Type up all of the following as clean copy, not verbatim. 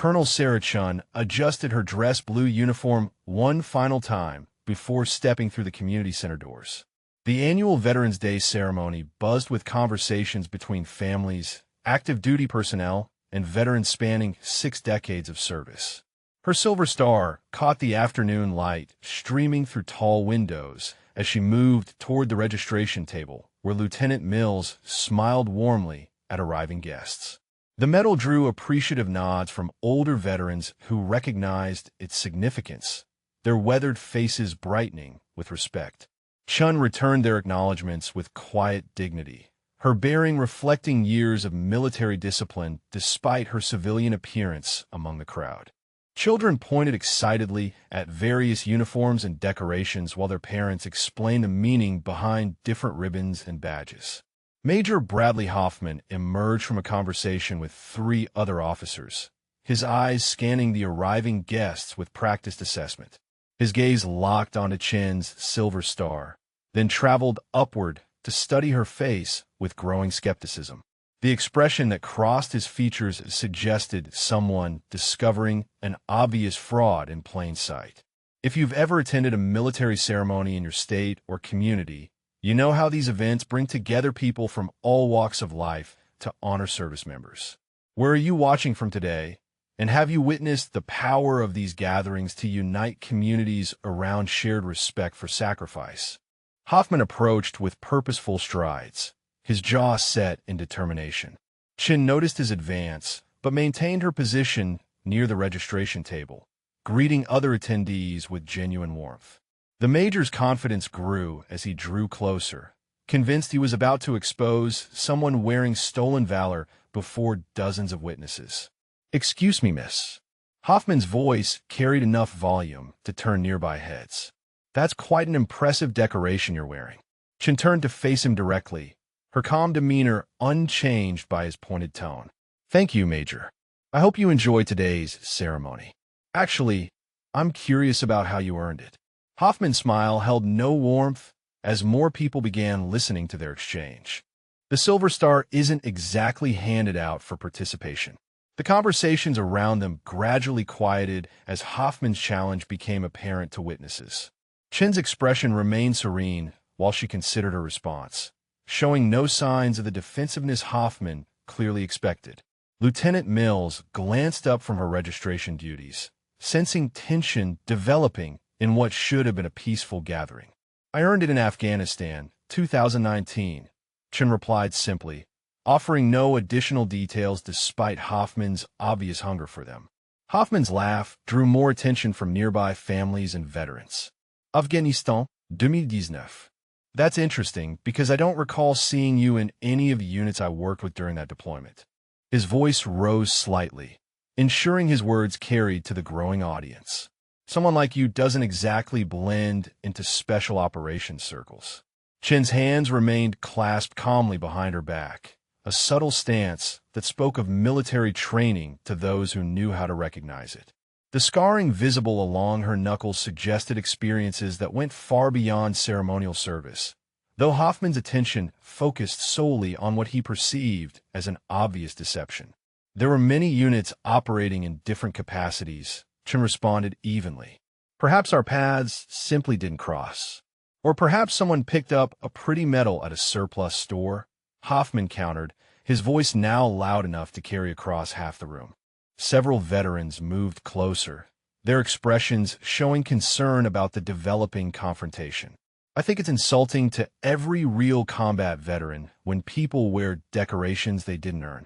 Colonel Sarah Chun adjusted her dress blue uniform one final time before stepping through the community center doors. The annual Veterans Day ceremony buzzed with conversations between families, active duty personnel, and veterans spanning 6 decades of service. Her silver star caught the afternoon light streaming through tall windows as she moved toward the registration table, where Lieutenant Mills smiled warmly at arriving guests. The medal drew appreciative nods from older veterans who recognized its significance, their weathered faces brightening with respect. Chun returned their acknowledgments with quiet dignity, her bearing reflecting years of military discipline despite her civilian appearance among the crowd. Children pointed excitedly at various uniforms and decorations while their parents explained the meaning behind different ribbons and badges. Major Bradley Hoffman emerged from a conversation with 3 other officers, his eyes scanning the arriving guests with practiced assessment. His gaze locked onto Chin's silver star, then traveled upward to study her face with growing skepticism. The expression that crossed his features suggested someone discovering an obvious fraud in plain sight. If you've ever attended a military ceremony in your state or community, you know how these events bring together people from all walks of life to honor service members. Where are you watching from today? And have you witnessed the power of these gatherings to unite communities around shared respect for sacrifice? Hoffman approached with purposeful strides, his jaw set in determination. Chin noticed his advance, but maintained her position near the registration table, greeting other attendees with genuine warmth. The Major's confidence grew as he drew closer, convinced he was about to expose someone wearing stolen valor before dozens of witnesses. "Excuse me, miss." Hoffman's voice carried enough volume to turn nearby heads. "That's quite an impressive decoration you're wearing." Chin turned to face him directly, her calm demeanor unchanged by his pointed tone. "Thank you, Major. I hope you enjoy today's ceremony. Actually, I'm curious about how you earned it." Hoffman's smile held no warmth as more people began listening to their exchange. The Silver Star isn't exactly handed out for participation. The conversations around them gradually quieted as Hoffman's challenge became apparent to witnesses. Chin's expression remained serene while she considered her response, showing no signs of the defensiveness Hoffman clearly expected. Lieutenant Mills glanced up from her registration duties, sensing tension developing in what should have been a peaceful gathering. "I earned it in Afghanistan, 2019, Chin replied simply, offering no additional details despite Hoffman's obvious hunger for them. Hoffman's laugh drew more attention from nearby families and veterans. "Afghanistan, 2019. That's interesting because I don't recall seeing you in any of the units I worked with during that deployment." His voice rose slightly, ensuring his words carried to the growing audience. "Someone like you doesn't exactly blend into special operations circles." Chin's hands remained clasped calmly behind her back, a subtle stance that spoke of military training to those who knew how to recognize it. The scarring visible along her knuckles suggested experiences that went far beyond ceremonial service, though Hoffman's attention focused solely on what he perceived as an obvious deception. "There were many units operating in different capacities," Chin responded evenly. "Perhaps our paths simply didn't cross. Or perhaps someone picked up a pretty medal at a surplus store," Hoffman countered, his voice now loud enough to carry across half the room. Several veterans moved closer, their expressions showing concern about the developing confrontation. "I think it's insulting to every real combat veteran when people wear decorations they didn't earn."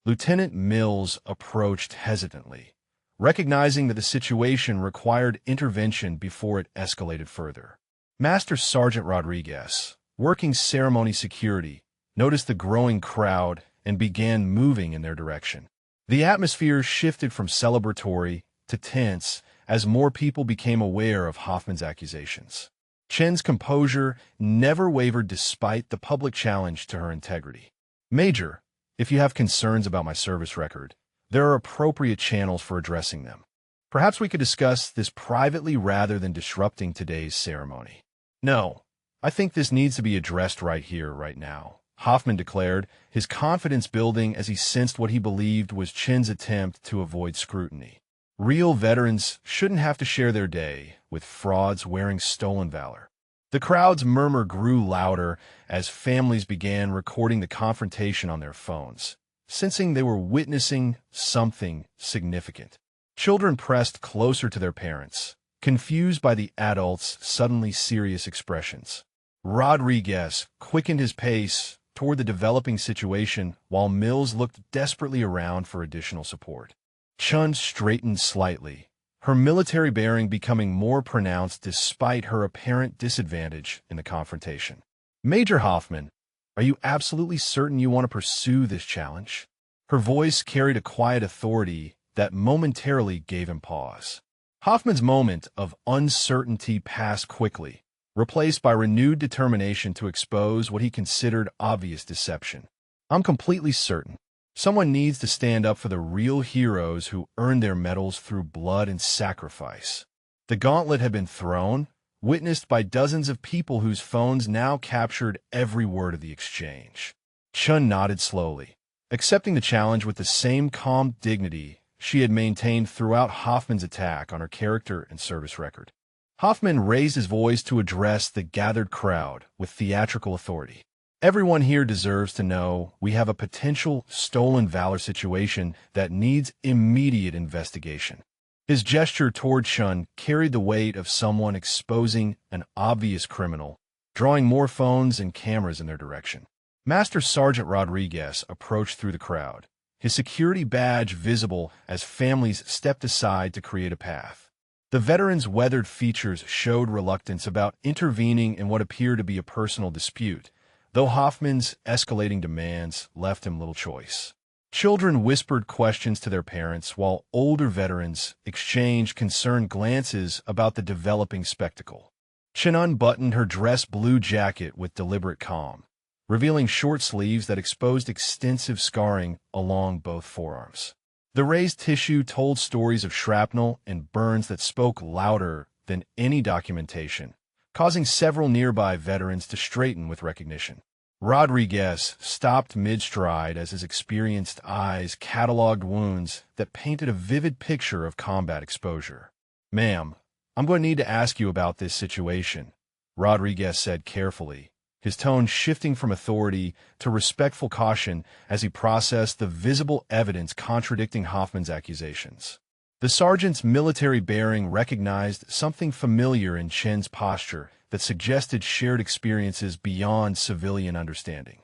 Lieutenant Mills approached hesitantly, recognizing that the situation required intervention before it escalated further. Master Sergeant Rodriguez, working ceremony security, noticed the growing crowd and began moving in their direction. The atmosphere shifted from celebratory to tense as more people became aware of Hoffman's accusations. Chin's composure never wavered despite the public challenge to her integrity. "Major, if you have concerns about my service record, there are appropriate channels for addressing them. Perhaps we could discuss this privately rather than disrupting today's ceremony." "No, I think this needs to be addressed right here, right now," Hoffman declared, his confidence building as he sensed what he believed was Chin's attempt to avoid scrutiny. Real veterans shouldn't have to share their day with frauds wearing stolen valor. The crowd's murmur grew louder as families began recording the confrontation on their phones, sensing they were witnessing something significant. Children pressed closer to their parents, confused by the adults' suddenly serious expressions. Rodriguez quickened his pace toward the developing situation while Mills looked desperately around for additional support. Chun straightened slightly, her military bearing becoming more pronounced despite her apparent disadvantage in the confrontation. Major Hoffman, are you absolutely certain you want to pursue this challenge? Her voice carried a quiet authority that momentarily gave him pause. Hoffman's moment of uncertainty passed quickly, replaced by renewed determination to expose what he considered obvious deception. I'm completely certain. Someone needs to stand up for the real heroes who earned their medals through blood and sacrifice. The gauntlet had been thrown, witnessed by dozens of people whose phones now captured every word of the exchange. Chun nodded slowly, accepting the challenge with the same calm dignity she had maintained throughout Hoffman's attack on her character and service record. Hoffman raised his voice to address the gathered crowd with theatrical authority. Everyone here deserves to know we have a potential stolen valor situation that needs immediate investigation. His gesture toward Chun carried the weight of someone exposing an obvious criminal, drawing more phones and cameras in their direction. Master Sergeant Rodriguez approached through the crowd, his security badge visible as families stepped aside to create a path. The veteran's weathered features showed reluctance about intervening in what appeared to be a personal dispute, though Hoffman's escalating demands left him little choice. Children whispered questions to their parents, while older veterans exchanged concerned glances about the developing spectacle. Chen unbuttoned her dress blue jacket with deliberate calm, revealing short sleeves that exposed extensive scarring along both forearms. The raised tissue told stories of shrapnel and burns that spoke louder than any documentation, causing several nearby veterans to straighten with recognition. Rodriguez stopped mid-stride as his experienced eyes cataloged wounds that painted a vivid picture of combat exposure. "Ma'am, I'm going to need to ask you about this situation," Rodriguez said carefully, his tone shifting from authority to respectful caution as he processed the visible evidence contradicting Hoffman's accusations. The sergeant's military bearing recognized something familiar in Chen's posture that suggested shared experiences beyond civilian understanding.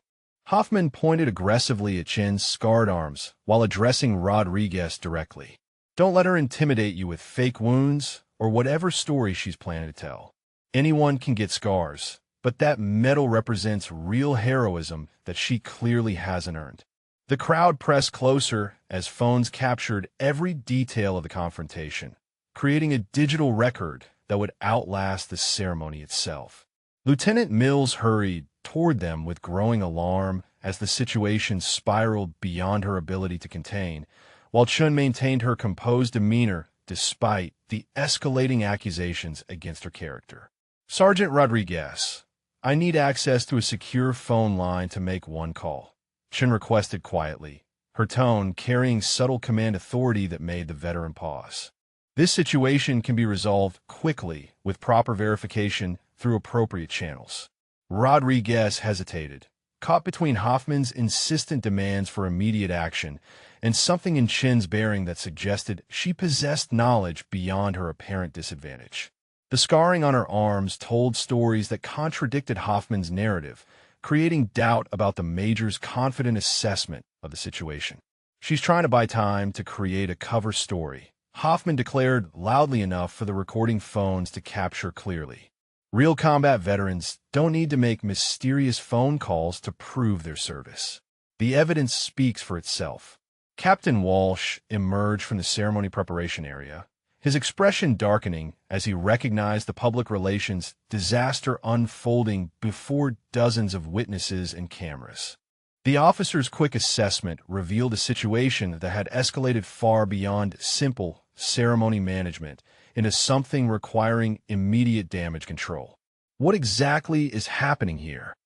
Hoffman pointed aggressively at Chen's scarred arms while addressing Rodriguez directly. "Don't let her intimidate you with fake wounds or whatever story she's planning to tell. Anyone can get scars, but that medal represents real heroism that she clearly hasn't earned." The crowd pressed closer as phones captured every detail of the confrontation, creating a digital record that would outlast the ceremony itself. Lieutenant Mills hurried toward them with growing alarm as the situation spiraled beyond her ability to contain, while Chun maintained her composed demeanor despite the escalating accusations against her character. "Sergeant Rodriguez, I need access to a secure phone line to make one call," Chun requested quietly, her tone carrying subtle command authority that made the veteran pause. "This situation can be resolved quickly with proper verification through appropriate channels." Rodriguez hesitated, caught between Hoffman's insistent demands for immediate action and something in Chen's bearing that suggested she possessed knowledge beyond her apparent disadvantage. The scarring on her arms told stories that contradicted Hoffman's narrative, creating doubt about the Major's confident assessment of the situation. "She's trying to buy time to create a cover story," Hoffman declared loudly enough for the recording phones to capture clearly. "Real combat veterans don't need to make mysterious phone calls to prove their service. The evidence speaks for itself." Captain Walsh emerged from the ceremony preparation area, his expression darkening as he recognized the public relations disaster unfolding before dozens of witnesses and cameras. The officer's quick assessment revealed a situation that had escalated far beyond simple ceremony management into something requiring immediate damage control. "What exactly is happening here?"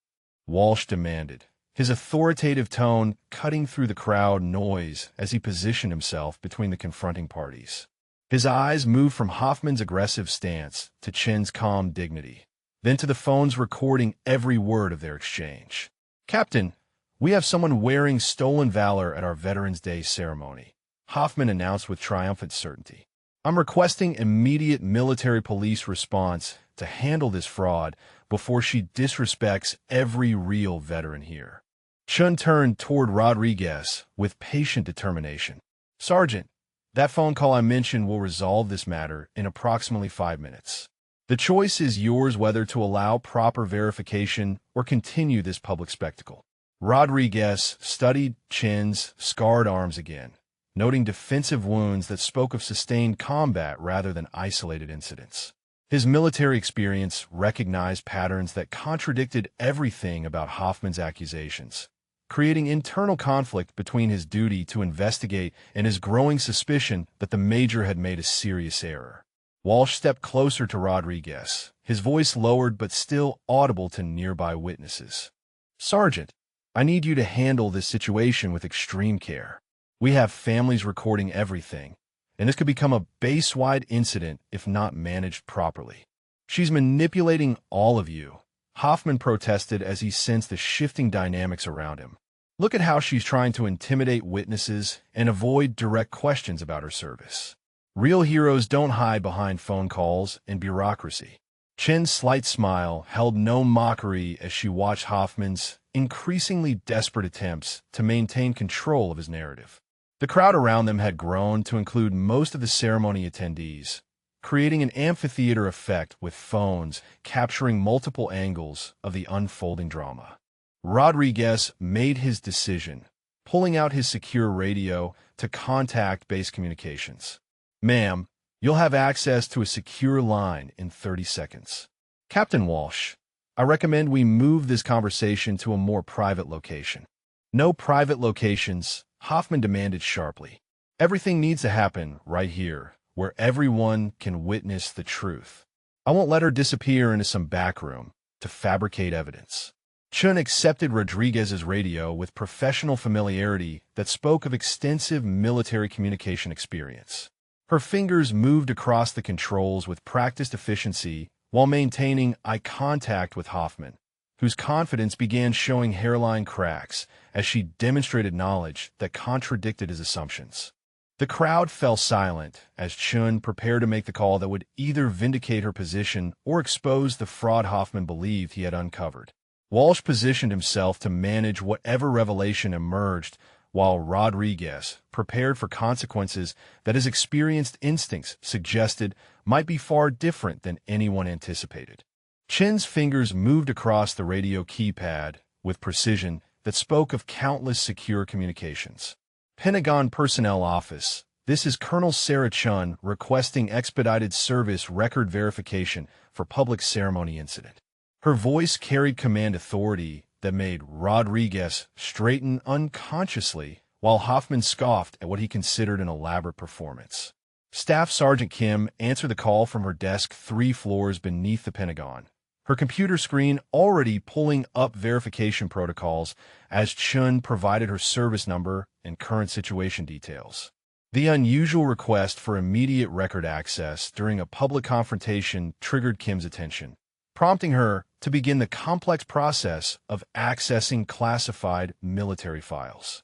Walsh demanded, his authoritative tone cutting through the crowd noise as he positioned himself between the confronting parties. His eyes moved from Hoffman's aggressive stance to Chen's calm dignity, then to the phones recording every word of their exchange. "Captain, we have someone wearing stolen valor at our Veterans Day ceremony," Hoffman announced with triumphant certainty. "I'm requesting immediate military police response to handle this fraud before she disrespects every real veteran here." Chun turned toward Rodriguez with patient determination. "Sergeant, that phone call I mentioned will resolve this matter in approximately 5 minutes. The choice is yours whether to allow proper verification or continue this public spectacle." Rodriguez studied Chen's scarred arms again, noting defensive wounds that spoke of sustained combat rather than isolated incidents. His military experience recognized patterns that contradicted everything about Hoffman's accusations, creating internal conflict between his duty to investigate and his growing suspicion that the major had made a serious error. Walsh stepped closer to Rodriguez, his voice lowered but still audible to nearby witnesses. "Sergeant, I need you to handle this situation with extreme care. We have families recording everything, and this could become a base-wide incident if not managed properly." "She's manipulating all of you," Hoffman protested as he sensed the shifting dynamics around him. "Look at how she's trying to intimidate witnesses and avoid direct questions about her service. Real heroes don't hide behind phone calls and bureaucracy." Chen's slight smile held no mockery as she watched Hoffman's increasingly desperate attempts to maintain control of his narrative. The crowd around them had grown to include most of the ceremony attendees, creating an amphitheater effect with phones capturing multiple angles of the unfolding drama. Rodriguez made his decision, pulling out his secure radio to contact base communications. "Ma'am, you'll have access to a secure line in 30 seconds. Captain Walsh, I recommend we move this conversation to a more private location." "No private locations," Hoffman demanded sharply. "Everything needs to happen right here, where everyone can witness the truth. I won't let her disappear into some back room to fabricate evidence." Chun accepted Rodriguez's radio with professional familiarity that spoke of extensive military communication experience. Her fingers moved across the controls with practiced efficiency while maintaining eye contact with Hoffman, whose confidence began showing hairline cracks as she demonstrated knowledge that contradicted his assumptions. The crowd fell silent as Chun prepared to make the call that would either vindicate her position or expose the fraud Hoffman believed he had uncovered. Walsh positioned himself to manage whatever revelation emerged, while Rodriguez prepared for consequences that his experienced instincts suggested might be far different than anyone anticipated. Chen's fingers moved across the radio keypad with precision that spoke of countless secure communications. "Pentagon Personnel Office, this is Colonel Sarah Chun requesting expedited service record verification for public ceremony incident." Her voice carried command authority that made Rodriguez straighten unconsciously, while Hoffman scoffed at what he considered an elaborate performance. Staff Sergeant Kim answered the call from her desk 3 floors beneath the Pentagon, her computer screen already pulling up verification protocols as Chun provided her service number and current situation details. The unusual request for immediate record access during a public confrontation triggered Kim's attention, prompting her to begin the complex process of accessing classified military files.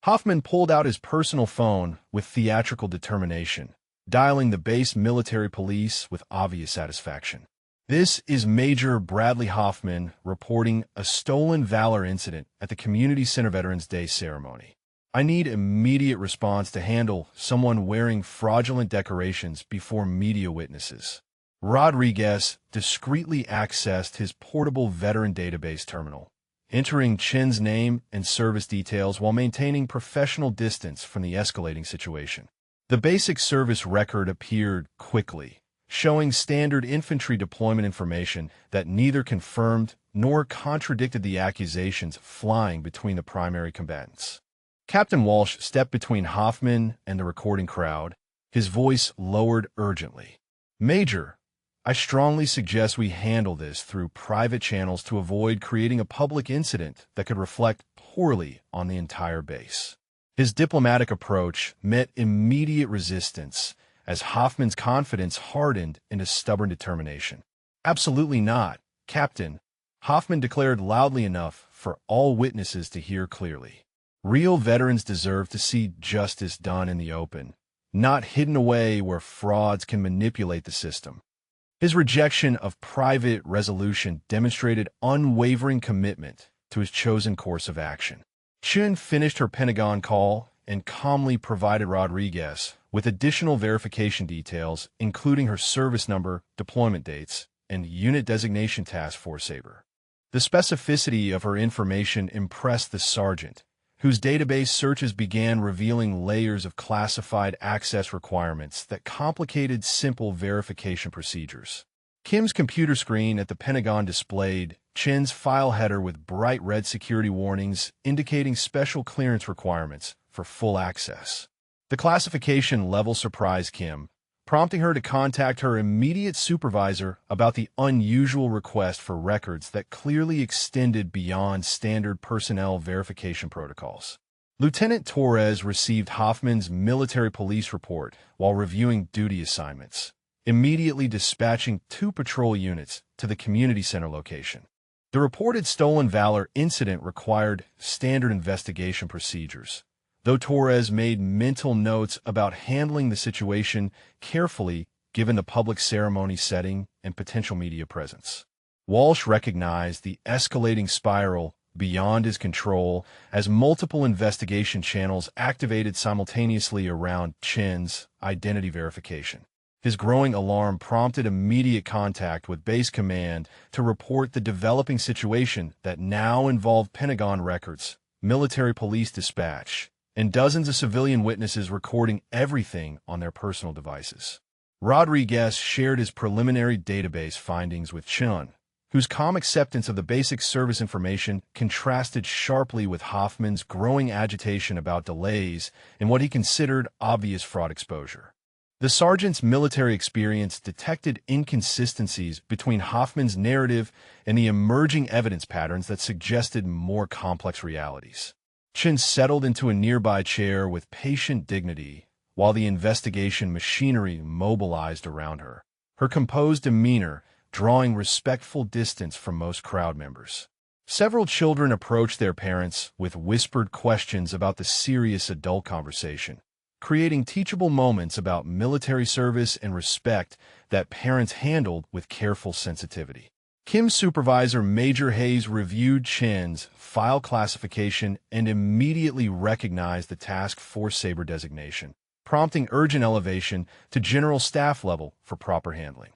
Hoffman pulled out his personal phone with theatrical determination, dialing the base military police with obvious satisfaction. "This is Major Bradley Hoffman reporting a stolen valor incident at the Community Center Veterans Day ceremony. I need immediate response to handle someone wearing fraudulent decorations before media witnesses." Rodriguez discreetly accessed his portable veteran database terminal, entering Chen's name and service details while maintaining professional distance from the escalating situation. The basic service record appeared quickly, showing standard infantry deployment information that neither confirmed nor contradicted the accusations flying between the primary combatants. Captain Walsh stepped between Hoffman and the recording crowd, his voice lowered urgently. "Major, I strongly suggest we handle this through private channels to avoid creating a public incident that could reflect poorly on the entire base. His diplomatic approach met immediate resistance as Hoffman's confidence hardened into stubborn determination. "Absolutely not, Captain," Hoffman declared loudly enough for all witnesses to hear clearly. Real veterans deserve to see justice done in the open, not hidden away where frauds can manipulate the system. His rejection of private resolution demonstrated unwavering commitment to his chosen course of action. Chun finished her Pentagon call and calmly provided Rodriguez with additional verification details, including her service number, deployment dates, and unit designation task force saber. The specificity of her information impressed the sergeant, whose database searches began revealing layers of classified access requirements that complicated simple verification procedures. Kim's computer screen at the Pentagon displayed Chen's file header with bright red security warnings indicating special clearance requirements for full access. The classification level surprised Kim, prompting her to contact her immediate supervisor about the unusual request for records that clearly extended beyond standard personnel verification protocols. Lieutenant Torres received Hoffman's military police report while reviewing duty assignments, immediately dispatching 2 patrol units to the community center location. The reported stolen valor incident required standard investigation procedures, though Torres made mental notes about handling the situation carefully given the public ceremony setting and potential media presence. Walsh recognized the escalating spiral beyond his control as multiple investigation channels activated simultaneously around Chen's identity verification. His growing alarm prompted immediate contact with Base Command to report the developing situation that now involved Pentagon records, military police dispatch, and dozens of civilian witnesses recording everything on their personal devices. Rodriguez shared his preliminary database findings with Chun, whose calm acceptance of the basic service information contrasted sharply with Hoffman's growing agitation about delays in what he considered obvious fraud exposure. The sergeant's military experience detected inconsistencies between Hoffman's narrative and the emerging evidence patterns that suggested more complex realities. Chin settled into a nearby chair with patient dignity while the investigation machinery mobilized around her, her composed demeanor drawing respectful distance from most crowd members. Several children approached their parents with whispered questions about the serious adult conversation, creating teachable moments about military service and respect that parents handled with careful sensitivity. Kim's supervisor, Major Hayes, reviewed Chen's file classification and immediately recognized the task force saber designation, prompting urgent elevation to general staff level for proper handling.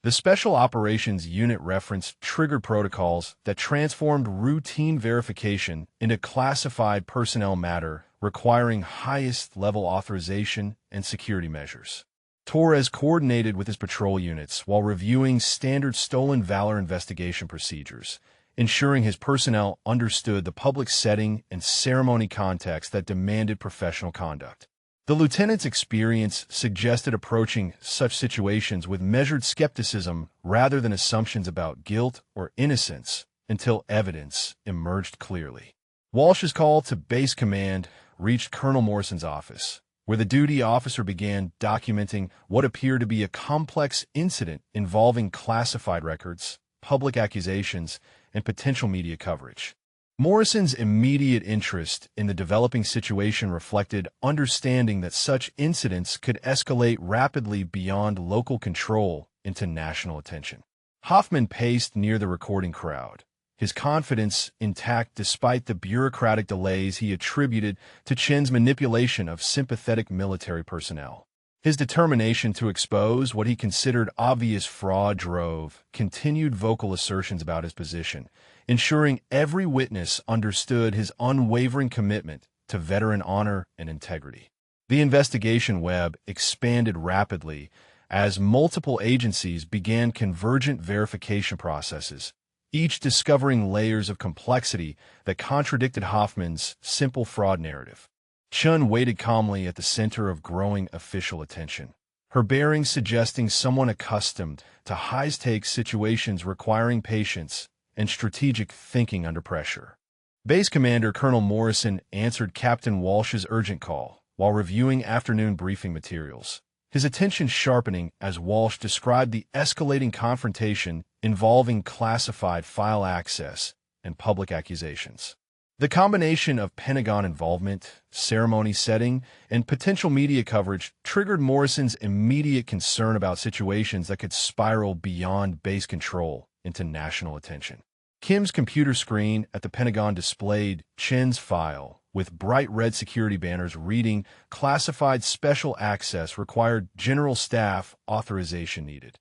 The Special Operations Unit reference triggered protocols that transformed routine verification into classified personnel matter requiring highest-level authorization and security measures. Torres coordinated with his patrol units while reviewing standard stolen valor investigation procedures, ensuring his personnel understood the public setting and ceremony context that demanded professional conduct. The lieutenant's experience suggested approaching such situations with measured skepticism rather than assumptions about guilt or innocence until evidence emerged clearly. Walsh's call to Base Command reached Colonel Morrison's office, where the duty officer began documenting what appeared to be a complex incident involving classified records, public accusations, and potential media coverage. Morrison's immediate interest in the developing situation reflected understanding that such incidents could escalate rapidly beyond local control into national attention. Hoffman paced near the recording crowd, his confidence intact despite the bureaucratic delays he attributed to Chen's manipulation of sympathetic military personnel. His determination to expose what he considered obvious fraud drove continued vocal assertions about his position, ensuring every witness understood his unwavering commitment to veteran honor and integrity. The investigation web expanded rapidly as multiple agencies began convergent verification processes, each discovering layers of complexity that contradicted Hoffman's simple fraud narrative. Chun waited calmly at the center of growing official attention, her bearing suggesting someone accustomed to high-stakes situations requiring patience and strategic thinking under pressure. Base Commander Colonel Morrison answered Captain Walsh's urgent call while reviewing afternoon briefing materials, his attention sharpening as Walsh described the escalating confrontation involving classified file access and public accusations. The combination of Pentagon involvement, ceremony setting, and potential media coverage triggered Morrison's immediate concern about situations that could spiral beyond base control into national attention. Kim's computer screen at the Pentagon displayed Chen's file, with bright red security banners reading "Classified Special Access Required General Staff Authorization Needed."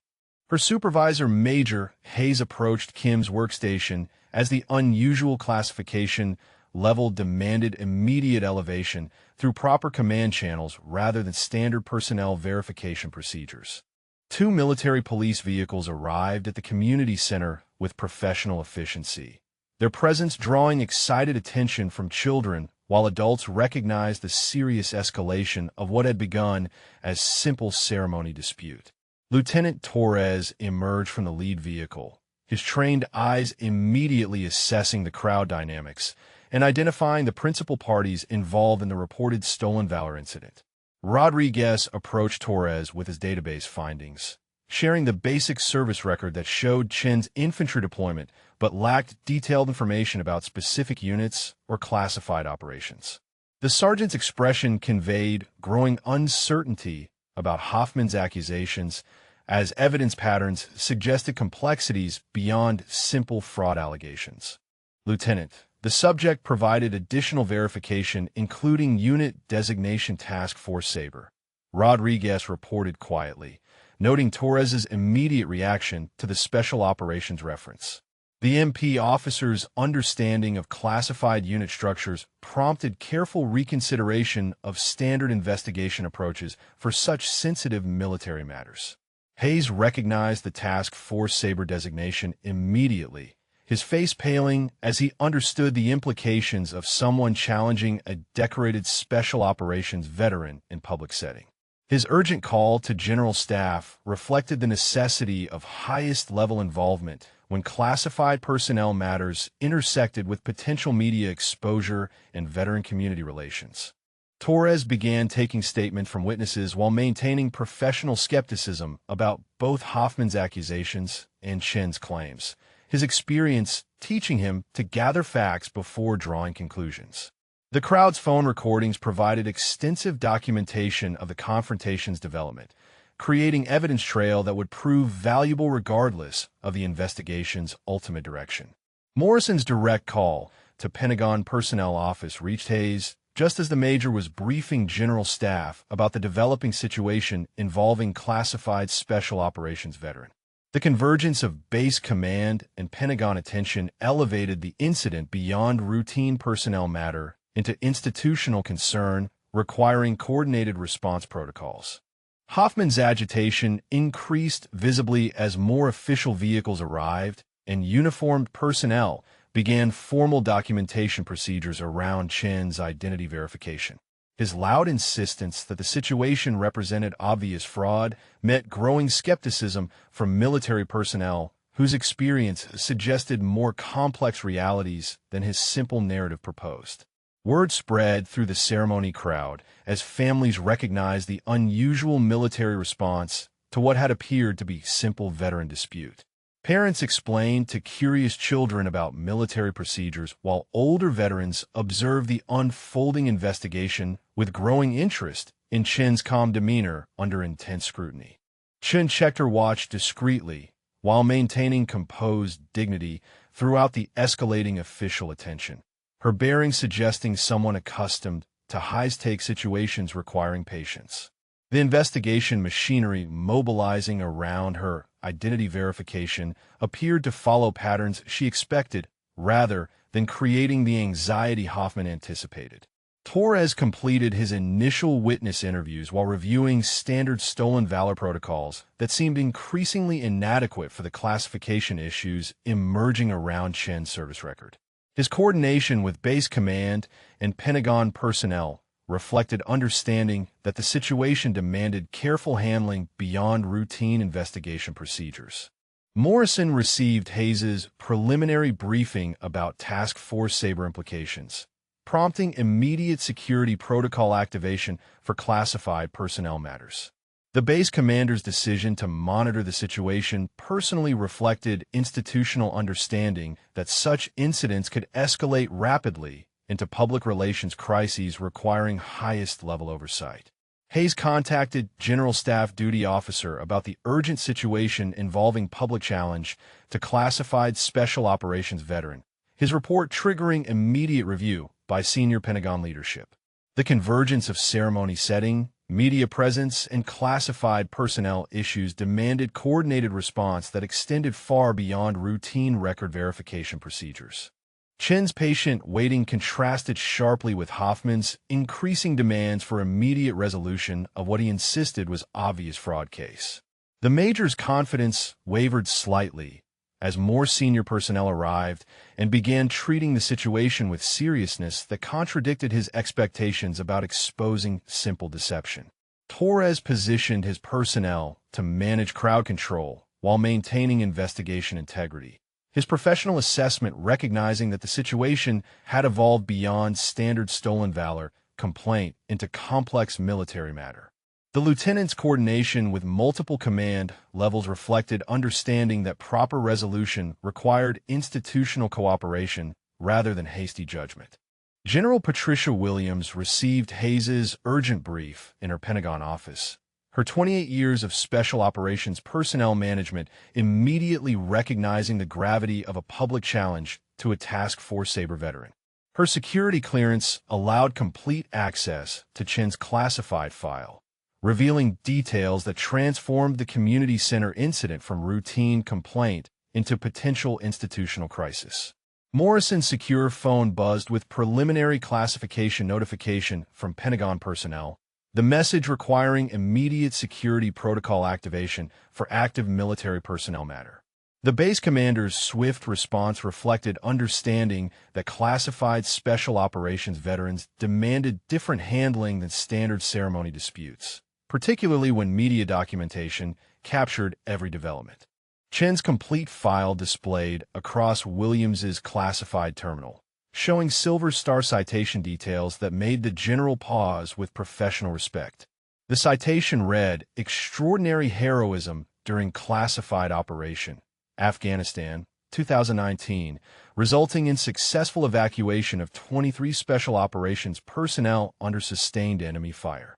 Her supervisor, Major Hayes, approached Kim's workstation as the unusual classification level demanded immediate elevation through proper command channels rather than standard personnel verification procedures. 2 military police vehicles arrived at the community center with professional efficiency, their presence drawing excited attention from children while adults recognized the serious escalation of what had begun as simple ceremony dispute. Lieutenant Torres emerged from the lead vehicle, his trained eyes immediately assessing the crowd dynamics and identifying the principal parties involved in the reported stolen valor incident. Rodriguez approached Torres with his database findings, sharing the basic service record that showed Chen's infantry deployment but lacked detailed information about specific units or classified operations. The sergeant's expression conveyed growing uncertainty about Hoffman's accusations, as evidence patterns suggested complexities beyond simple fraud allegations. Lieutenant, the subject provided additional verification, including Unit Designation Task Force Sabre, Rodriguez reported quietly, noting Torres's immediate reaction to the Special Operations reference. The MP officer's understanding of classified unit structures prompted careful reconsideration of standard investigation approaches for such sensitive military matters. Hayes recognized the Task Force Sabre designation immediately, his face paling as he understood the implications of someone challenging a decorated Special Operations veteran in public setting. His urgent call to General Staff reflected the necessity of highest-level involvement when classified personnel matters intersected with potential media exposure and veteran community relations. Torres began taking statement from witnesses while maintaining professional skepticism about both Hoffman's accusations and Chen's claims, his experience teaching him to gather facts before drawing conclusions. The crowd's phone recordings provided extensive documentation of the confrontation's development, creating evidence trail that would prove valuable regardless of the investigation's ultimate direction. Morrison's direct call to Pentagon Personnel Office reached Hayes just as the major was briefing General Staff about the developing situation involving classified Special Operations veteran. The convergence of base command and Pentagon attention elevated the incident beyond routine personnel matter into institutional concern requiring coordinated response protocols. Hoffman's agitation increased visibly as more official vehicles arrived and uniformed personnel began formal documentation procedures around Chen's identity verification. His loud insistence that the situation represented obvious fraud met growing skepticism from military personnel whose experience suggested more complex realities than his simple narrative proposed. Word spread through the ceremony crowd as families recognized the unusual military response to what had appeared to be simple veteran dispute. Parents explained to curious children about military procedures while older veterans observed the unfolding investigation with growing interest in Chen's calm demeanor under intense scrutiny. Chen checked her watch discreetly while maintaining composed dignity throughout the escalating official attention, her bearing suggesting someone accustomed to high-stakes situations requiring patience. The investigation machinery mobilizing around her identity verification appeared to follow patterns she expected rather than creating the anxiety Hoffman anticipated. Torres completed his initial witness interviews while reviewing standard stolen valor protocols that seemed increasingly inadequate for the classification issues emerging around Chen's service record. His coordination with base command and Pentagon personnel reflected understanding that the situation demanded careful handling beyond routine investigation procedures. Morrison received Hayes's preliminary briefing about Task Force Sabre implications, prompting immediate security protocol activation for classified personnel matters. The base commander's decision to monitor the situation personally reflected institutional understanding that such incidents could escalate rapidly into public relations crises requiring highest-level oversight. Hayes contacted General Staff Duty Officer about the urgent situation involving public challenge to classified Special Operations veteran, his report triggering immediate review by senior Pentagon leadership. The convergence of ceremony setting, media presence, and classified personnel issues demanded coordinated response that extended far beyond routine record verification procedures. Chen's patient waiting contrasted sharply with Hoffman's increasing demands for immediate resolution of what he insisted was obvious fraud case. The Major's confidence wavered slightly as more senior personnel arrived and began treating the situation with seriousness that contradicted his expectations about exposing simple deception. Torres positioned his personnel to manage crowd control while maintaining investigation integrity, his professional assessment recognizing that the situation had evolved beyond standard stolen valor complaint into complex military matter. The lieutenant's coordination with multiple command levels reflected understanding that proper resolution required institutional cooperation rather than hasty judgment. General Patricia Williams received Hayes's urgent brief in her Pentagon office. Her 28 years of Special Operations personnel management immediately recognizing the gravity of a public challenge to a Task Force Sabre veteran. Her security clearance allowed complete access to Chen's classified file, revealing details that transformed the community center incident from routine complaint into potential institutional crisis. Morrison's secure phone buzzed with preliminary classification notification from Pentagon personnel, the message requiring immediate security protocol activation for active military personnel matter. The base commander's swift response reflected understanding that classified Special Operations veterans demanded different handling than standard ceremony disputes, particularly when media documentation captured every development. Chen's complete file displayed across Williams's classified terminal, showing Silver Star citation details that made the general pause with professional respect. The citation read, "Extraordinary heroism during classified operation, Afghanistan, 2019, resulting in successful evacuation of 23 Special Operations personnel under sustained enemy fire."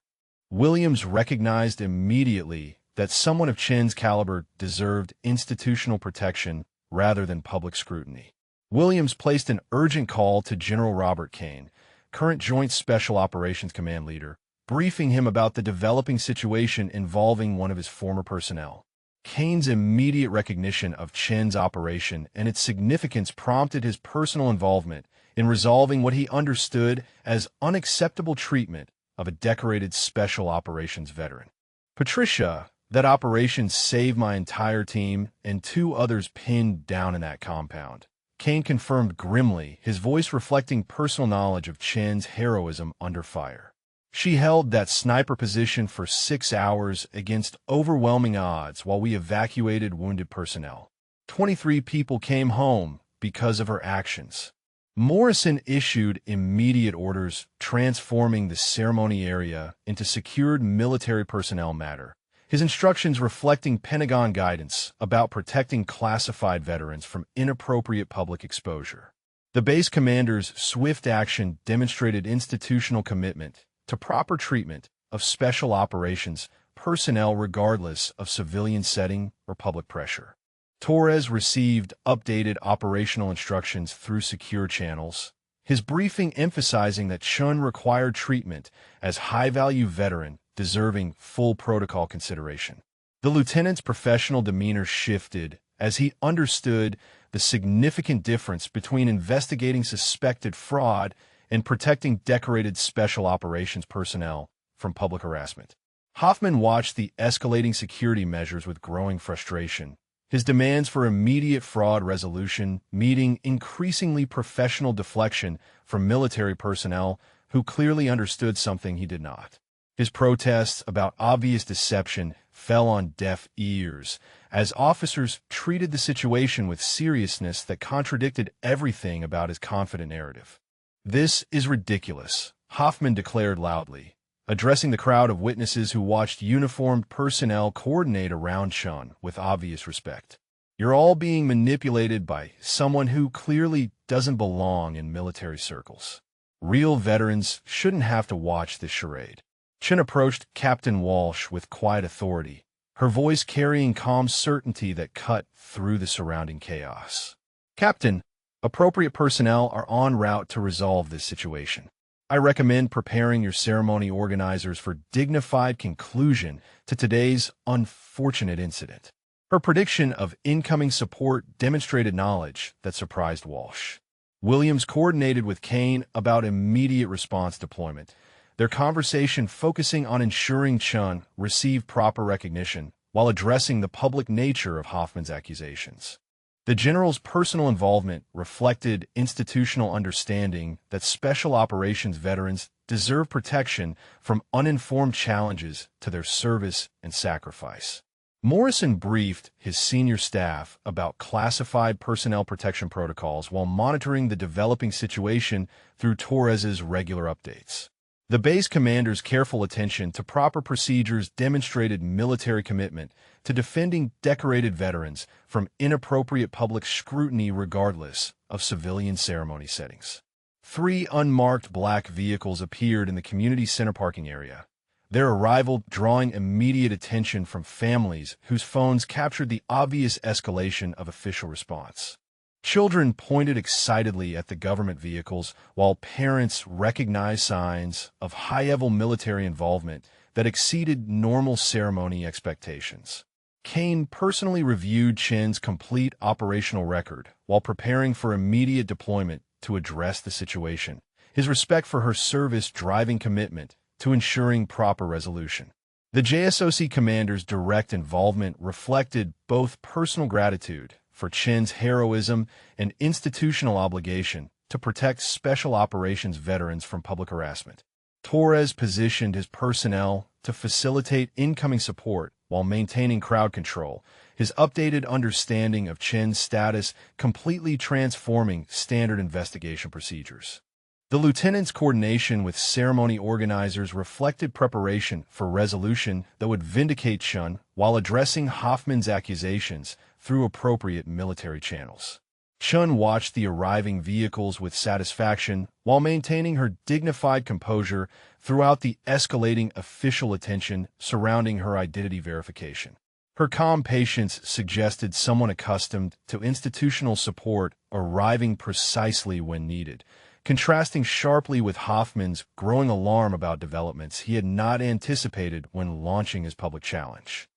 Williams recognized immediately that someone of Chen's caliber deserved institutional protection rather than public scrutiny. Williams placed an urgent call to General Robert Kane, current Joint Special Operations Command leader, briefing him about the developing situation involving one of his former personnel. Kane's immediate recognition of Chen's operation and its significance prompted his personal involvement in resolving what he understood as unacceptable treatment of a decorated Special Operations veteran. "Patricia, that operation saved my entire team and 2 others pinned down in that compound," Kane confirmed grimly, his voice reflecting personal knowledge of Chen's heroism under fire. "She held that sniper position for 6 hours against overwhelming odds while we evacuated wounded personnel. 23 people came home because of her actions." Morrison issued immediate orders transforming the ceremony area into secured military personnel matter, his instructions reflecting Pentagon guidance about protecting classified veterans from inappropriate public exposure. The base commander's swift action demonstrated institutional commitment to proper treatment of Special Operations personnel regardless of civilian setting or public pressure. Torres received updated operational instructions through secure channels, his briefing emphasizing that Chun required treatment as high-value veteran deserving full protocol consideration. The lieutenant's professional demeanor shifted as he understood the significant difference between investigating suspected fraud and protecting decorated Special Operations personnel from public harassment. Hoffman watched the escalating security measures with growing frustration, his demands for immediate fraud resolution meeting increasingly professional deflection from military personnel who clearly understood something he did not. His protests about obvious deception fell on deaf ears, as officers treated the situation with seriousness that contradicted everything about his confident narrative. "This is ridiculous," Hoffman declared loudly, addressing the crowd of witnesses who watched uniformed personnel coordinate around Chun with obvious respect. "You're all being manipulated by someone who clearly doesn't belong in military circles. Real veterans shouldn't have to watch this charade." Chun approached Captain Walsh with quiet authority, her voice carrying calm certainty that cut through the surrounding chaos. "Captain, appropriate personnel are en route to resolve this situation. I recommend preparing your ceremony organizers for dignified conclusion to today's unfortunate incident." Her prediction of incoming support demonstrated knowledge that surprised Walsh. Williams coordinated with Kane about immediate response deployment, their conversation focusing on ensuring Chun received proper recognition while addressing the public nature of Hoffman's accusations. The general's personal involvement reflected institutional understanding that special operations veterans deserve protection from uninformed challenges to their service and sacrifice. Morrison briefed his senior staff about classified personnel protection protocols while monitoring the developing situation through Torres's regular updates. The base commander's careful attention to proper procedures demonstrated military commitment to defending decorated veterans from inappropriate public scrutiny regardless of civilian ceremony settings. 3 unmarked black vehicles appeared in the community center parking area, their arrival drawing immediate attention from families whose phones captured the obvious escalation of official response. Children pointed excitedly at the government vehicles, while parents recognized signs of high-level military involvement that exceeded normal ceremony expectations. Kane personally reviewed Chen's complete operational record while preparing for immediate deployment to address the situation, his respect for her service driving commitment to ensuring proper resolution. The JSOC commander's direct involvement reflected both personal gratitude for Chen's heroism and institutional obligation to protect special operations veterans from public harassment. Torres positioned his personnel to facilitate incoming support while maintaining crowd control, his updated understanding of Chen's status completely transforming standard investigation procedures. The lieutenant's coordination with ceremony organizers reflected preparation for resolution that would vindicate Chun while addressing Hoffman's accusations through appropriate military channels. Chun watched the arriving vehicles with satisfaction while maintaining her dignified composure throughout the escalating official attention surrounding her identity verification. Her calm patience suggested someone accustomed to institutional support arriving precisely when needed, contrasting sharply with Hoffman's growing alarm about developments he had not anticipated when launching his public challenge.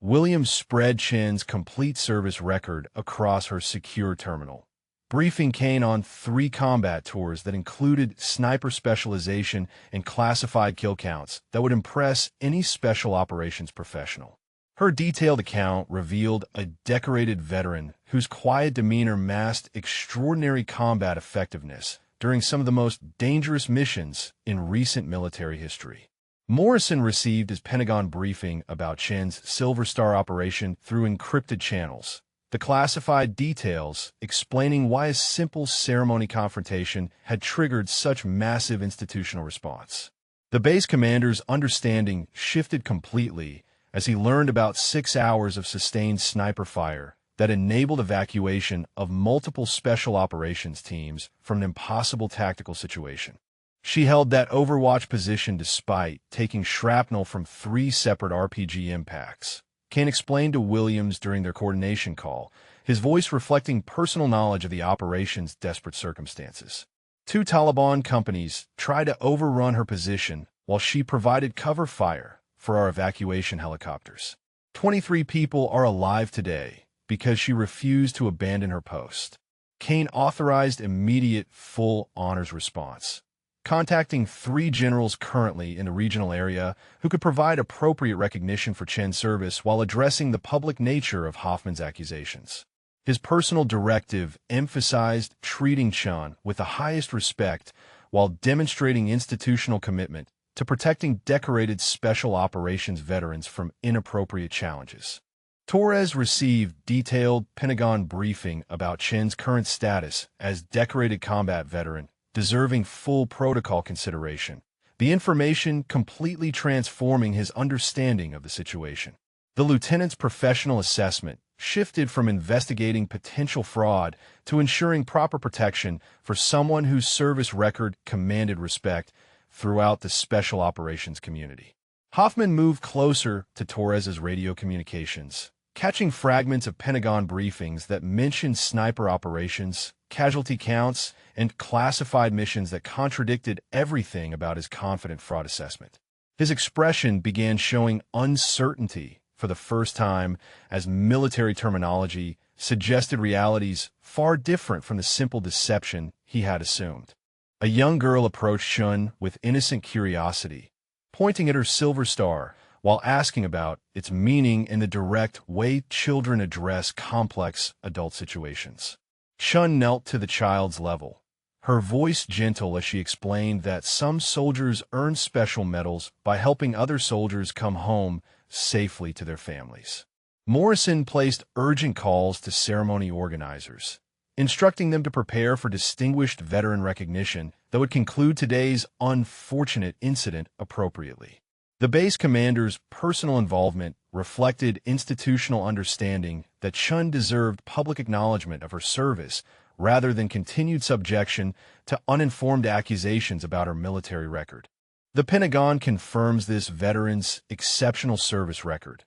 Williams spread Chen's complete service record across her secure terminal, briefing Kane on 3 combat tours that included sniper specialization and classified kill counts that would impress any special operations professional. Her detailed account revealed a decorated veteran whose quiet demeanor masked extraordinary combat effectiveness during some of the most dangerous missions in recent military history. Morrison received his Pentagon briefing about Chen's Silver Star operation through encrypted channels, the classified details explaining why a simple ceremony confrontation had triggered such massive institutional response. The base commander's understanding shifted completely as he learned about 6 hours of sustained sniper fire that enabled evacuation of multiple special operations teams from an impossible tactical situation. She held that overwatch position despite taking shrapnel from 3 separate RPG impacts. Kane explained to Williams during their coordination call, his voice reflecting personal knowledge of the operation's desperate circumstances. 2 Taliban companies tried to overrun her position while she provided cover fire for our evacuation helicopters. 23 people are alive today because she refused to abandon her post. Kane authorized immediate full honors response, contacting 3 generals currently in the regional area who could provide appropriate recognition for Chen's service while addressing the public nature of Hoffman's accusations. His personal directive emphasized treating Chun with the highest respect while demonstrating institutional commitment to protecting decorated Special Operations veterans from inappropriate challenges. Torres received detailed Pentagon briefing about Chin's current status as decorated combat veteran, deserving full protocol consideration, the information completely transforming his understanding of the situation. The lieutenant's professional assessment shifted from investigating potential fraud to ensuring proper protection for someone whose service record commanded respect throughout the Special Operations community. Hoffman moved closer to Torres's radio communications, catching fragments of Pentagon briefings that mentioned sniper operations, casualty counts, and classified missions that contradicted everything about his confident fraud assessment. His expression began showing uncertainty for the first time, as military terminology suggested realities far different from the simple deception he had assumed. A young girl approached Chun with innocent curiosity, pointing at her silver star while asking about its meaning in the direct way children address complex adult situations. Chun knelt to the child's level, her voice gentle as she explained that some soldiers earn special medals by helping other soldiers come home safely to their families. Morrison placed urgent calls to ceremony organizers, instructing them to prepare for distinguished veteran recognition that would conclude today's unfortunate incident appropriately. The base commander's personal involvement reflected institutional understanding that Chun deserved public acknowledgement of her service rather than continued subjection to uninformed accusations about her military record. The Pentagon confirms this veteran's exceptional service record,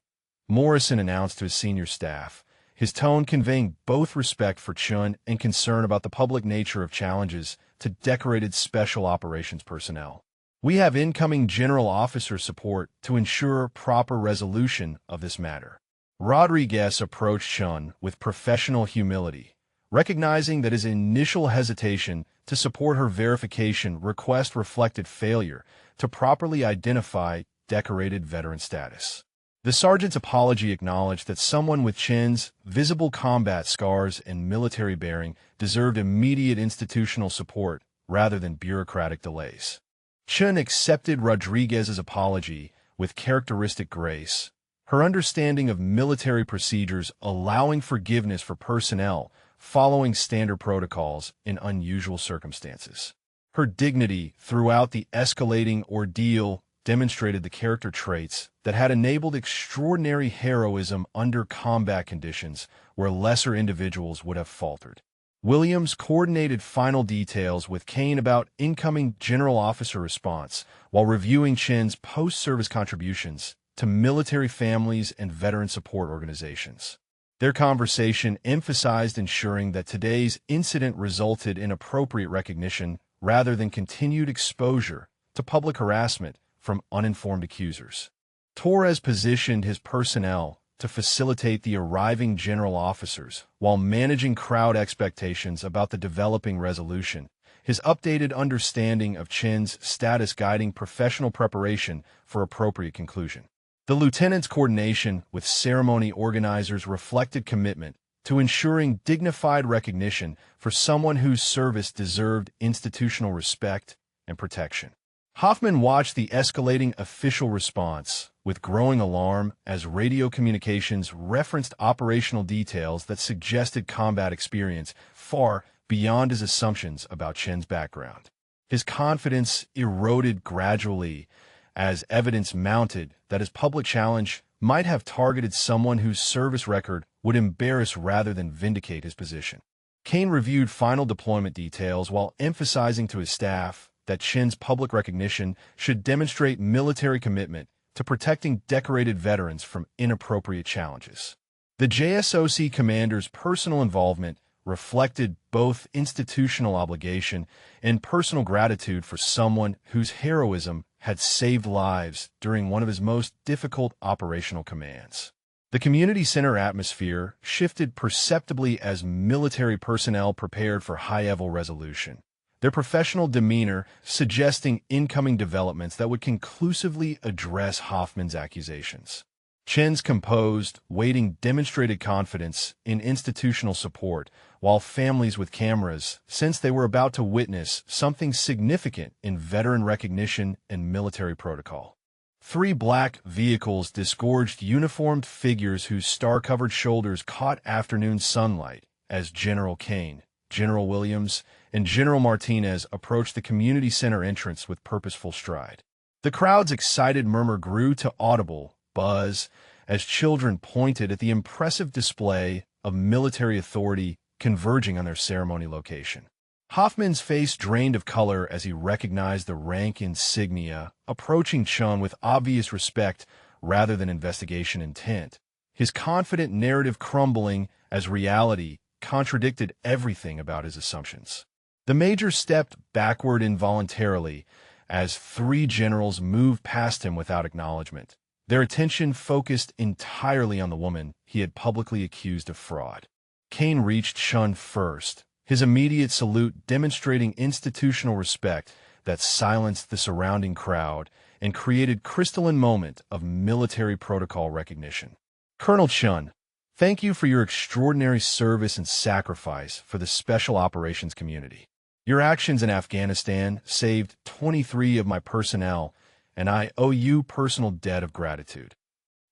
Morrison announced to his senior staff, his tone conveying both respect for Chun and concern about the public nature of challenges to decorated Special Operations personnel. We have incoming general officer support to ensure proper resolution of this matter. Rodriguez approached Chun with professional humility, recognizing that his initial hesitation to support her verification request reflected failure to properly identify decorated veteran status. The sergeant's apology acknowledged that someone with Chin's visible combat scars and military bearing deserved immediate institutional support rather than bureaucratic delays. Chun accepted Rodriguez's apology with characteristic grace, her understanding of military procedures allowing forgiveness for personnel following standard protocols in unusual circumstances. Her dignity throughout the escalating ordeal demonstrated the character traits that had enabled extraordinary heroism under combat conditions where lesser individuals would have faltered. Williams coordinated final details with Kane about incoming general officer response while reviewing Chin's post-service contributions to military families and veteran support organizations. Their conversation emphasized ensuring that today's incident resulted in appropriate recognition rather than continued exposure to public harassment from uninformed accusers. Torres positioned his personnel to facilitate the arriving general officers while managing crowd expectations about the developing resolution, his updated understanding of Chin's status guiding professional preparation for appropriate conclusion. The lieutenant's coordination with ceremony organizers reflected commitment to ensuring dignified recognition for someone whose service deserved institutional respect and protection. Hoffman watched the escalating official response with growing alarm as radio communications referenced operational details that suggested combat experience far beyond his assumptions about Chin's background. His confidence eroded gradually as evidence mounted that his public challenge might have targeted someone whose service record would embarrass rather than vindicate his position. Kane reviewed final deployment details while emphasizing to his staff that Chin's public recognition should demonstrate military commitment to protecting decorated veterans from inappropriate challenges. The JSOC commander's personal involvement reflected both institutional obligation and personal gratitude for someone whose heroism had saved lives during one of his most difficult operational commands. The community center atmosphere shifted perceptibly as military personnel prepared for high-level resolution, their professional demeanor suggesting incoming developments that would conclusively address Hoffman's accusations. Chen's composed, waiting demonstrated confidence in institutional support, while families with cameras sensed they were about to witness something significant in veteran recognition and military protocol. 3 black vehicles disgorged uniformed figures whose star-covered shoulders caught afternoon sunlight as General Kane, General Williams, and General Martinez approached the community center entrance with purposeful stride. The crowd's excited murmur grew to audible buzz as children pointed at the impressive display of military authority converging on their ceremony location. Hoffman's face drained of color as he recognized the rank insignia, approaching Chun with obvious respect rather than investigation intent. His confident narrative crumbling as reality contradicted everything about his assumptions. The major stepped backward involuntarily as 3 generals moved past him without acknowledgement, their attention focused entirely on the woman he had publicly accused of fraud. Kane reached Chun first, his immediate salute demonstrating institutional respect that silenced the surrounding crowd and created crystalline moment of military protocol recognition. Colonel Chun, thank you for your extraordinary service and sacrifice for the Special Operations community. Your actions in Afghanistan saved 23 of my personnel, and I owe you personal debt of gratitude.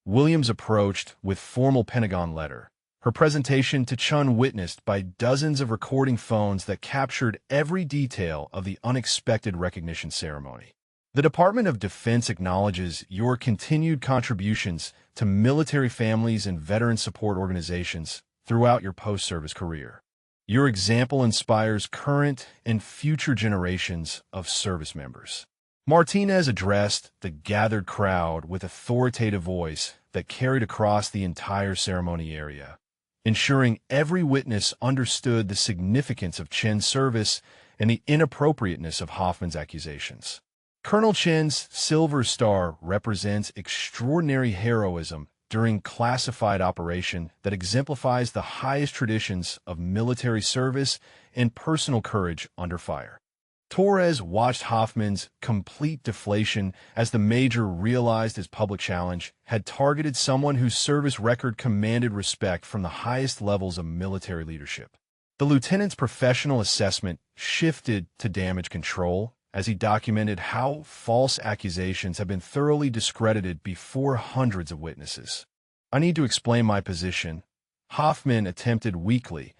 Williams approached with formal Pentagon letter, her presentation to Chun witnessed by dozens of recording phones that captured every detail of the unexpected recognition ceremony. The Department of Defense acknowledges your continued contributions to military families and veteran support organizations throughout your post-service career. Your example inspires current and future generations of service members. Martinez addressed the gathered crowd with authoritative voice that carried across the entire ceremony area, ensuring every witness understood the significance of Chen's service and the inappropriateness of Hoffman's accusations. Colonel Chen's Silver Star represents extraordinary heroism during classified operation that exemplifies the highest traditions of military service and personal courage under fire. Torres watched Hoffman's complete deflation as the major realized his public challenge had targeted someone whose service record commanded respect from the highest levels of military leadership. The lieutenant's professional assessment shifted to damage control as he documented how false accusations have been thoroughly discredited before hundreds of witnesses. I need to explain my position, Hoffman attempted weakly,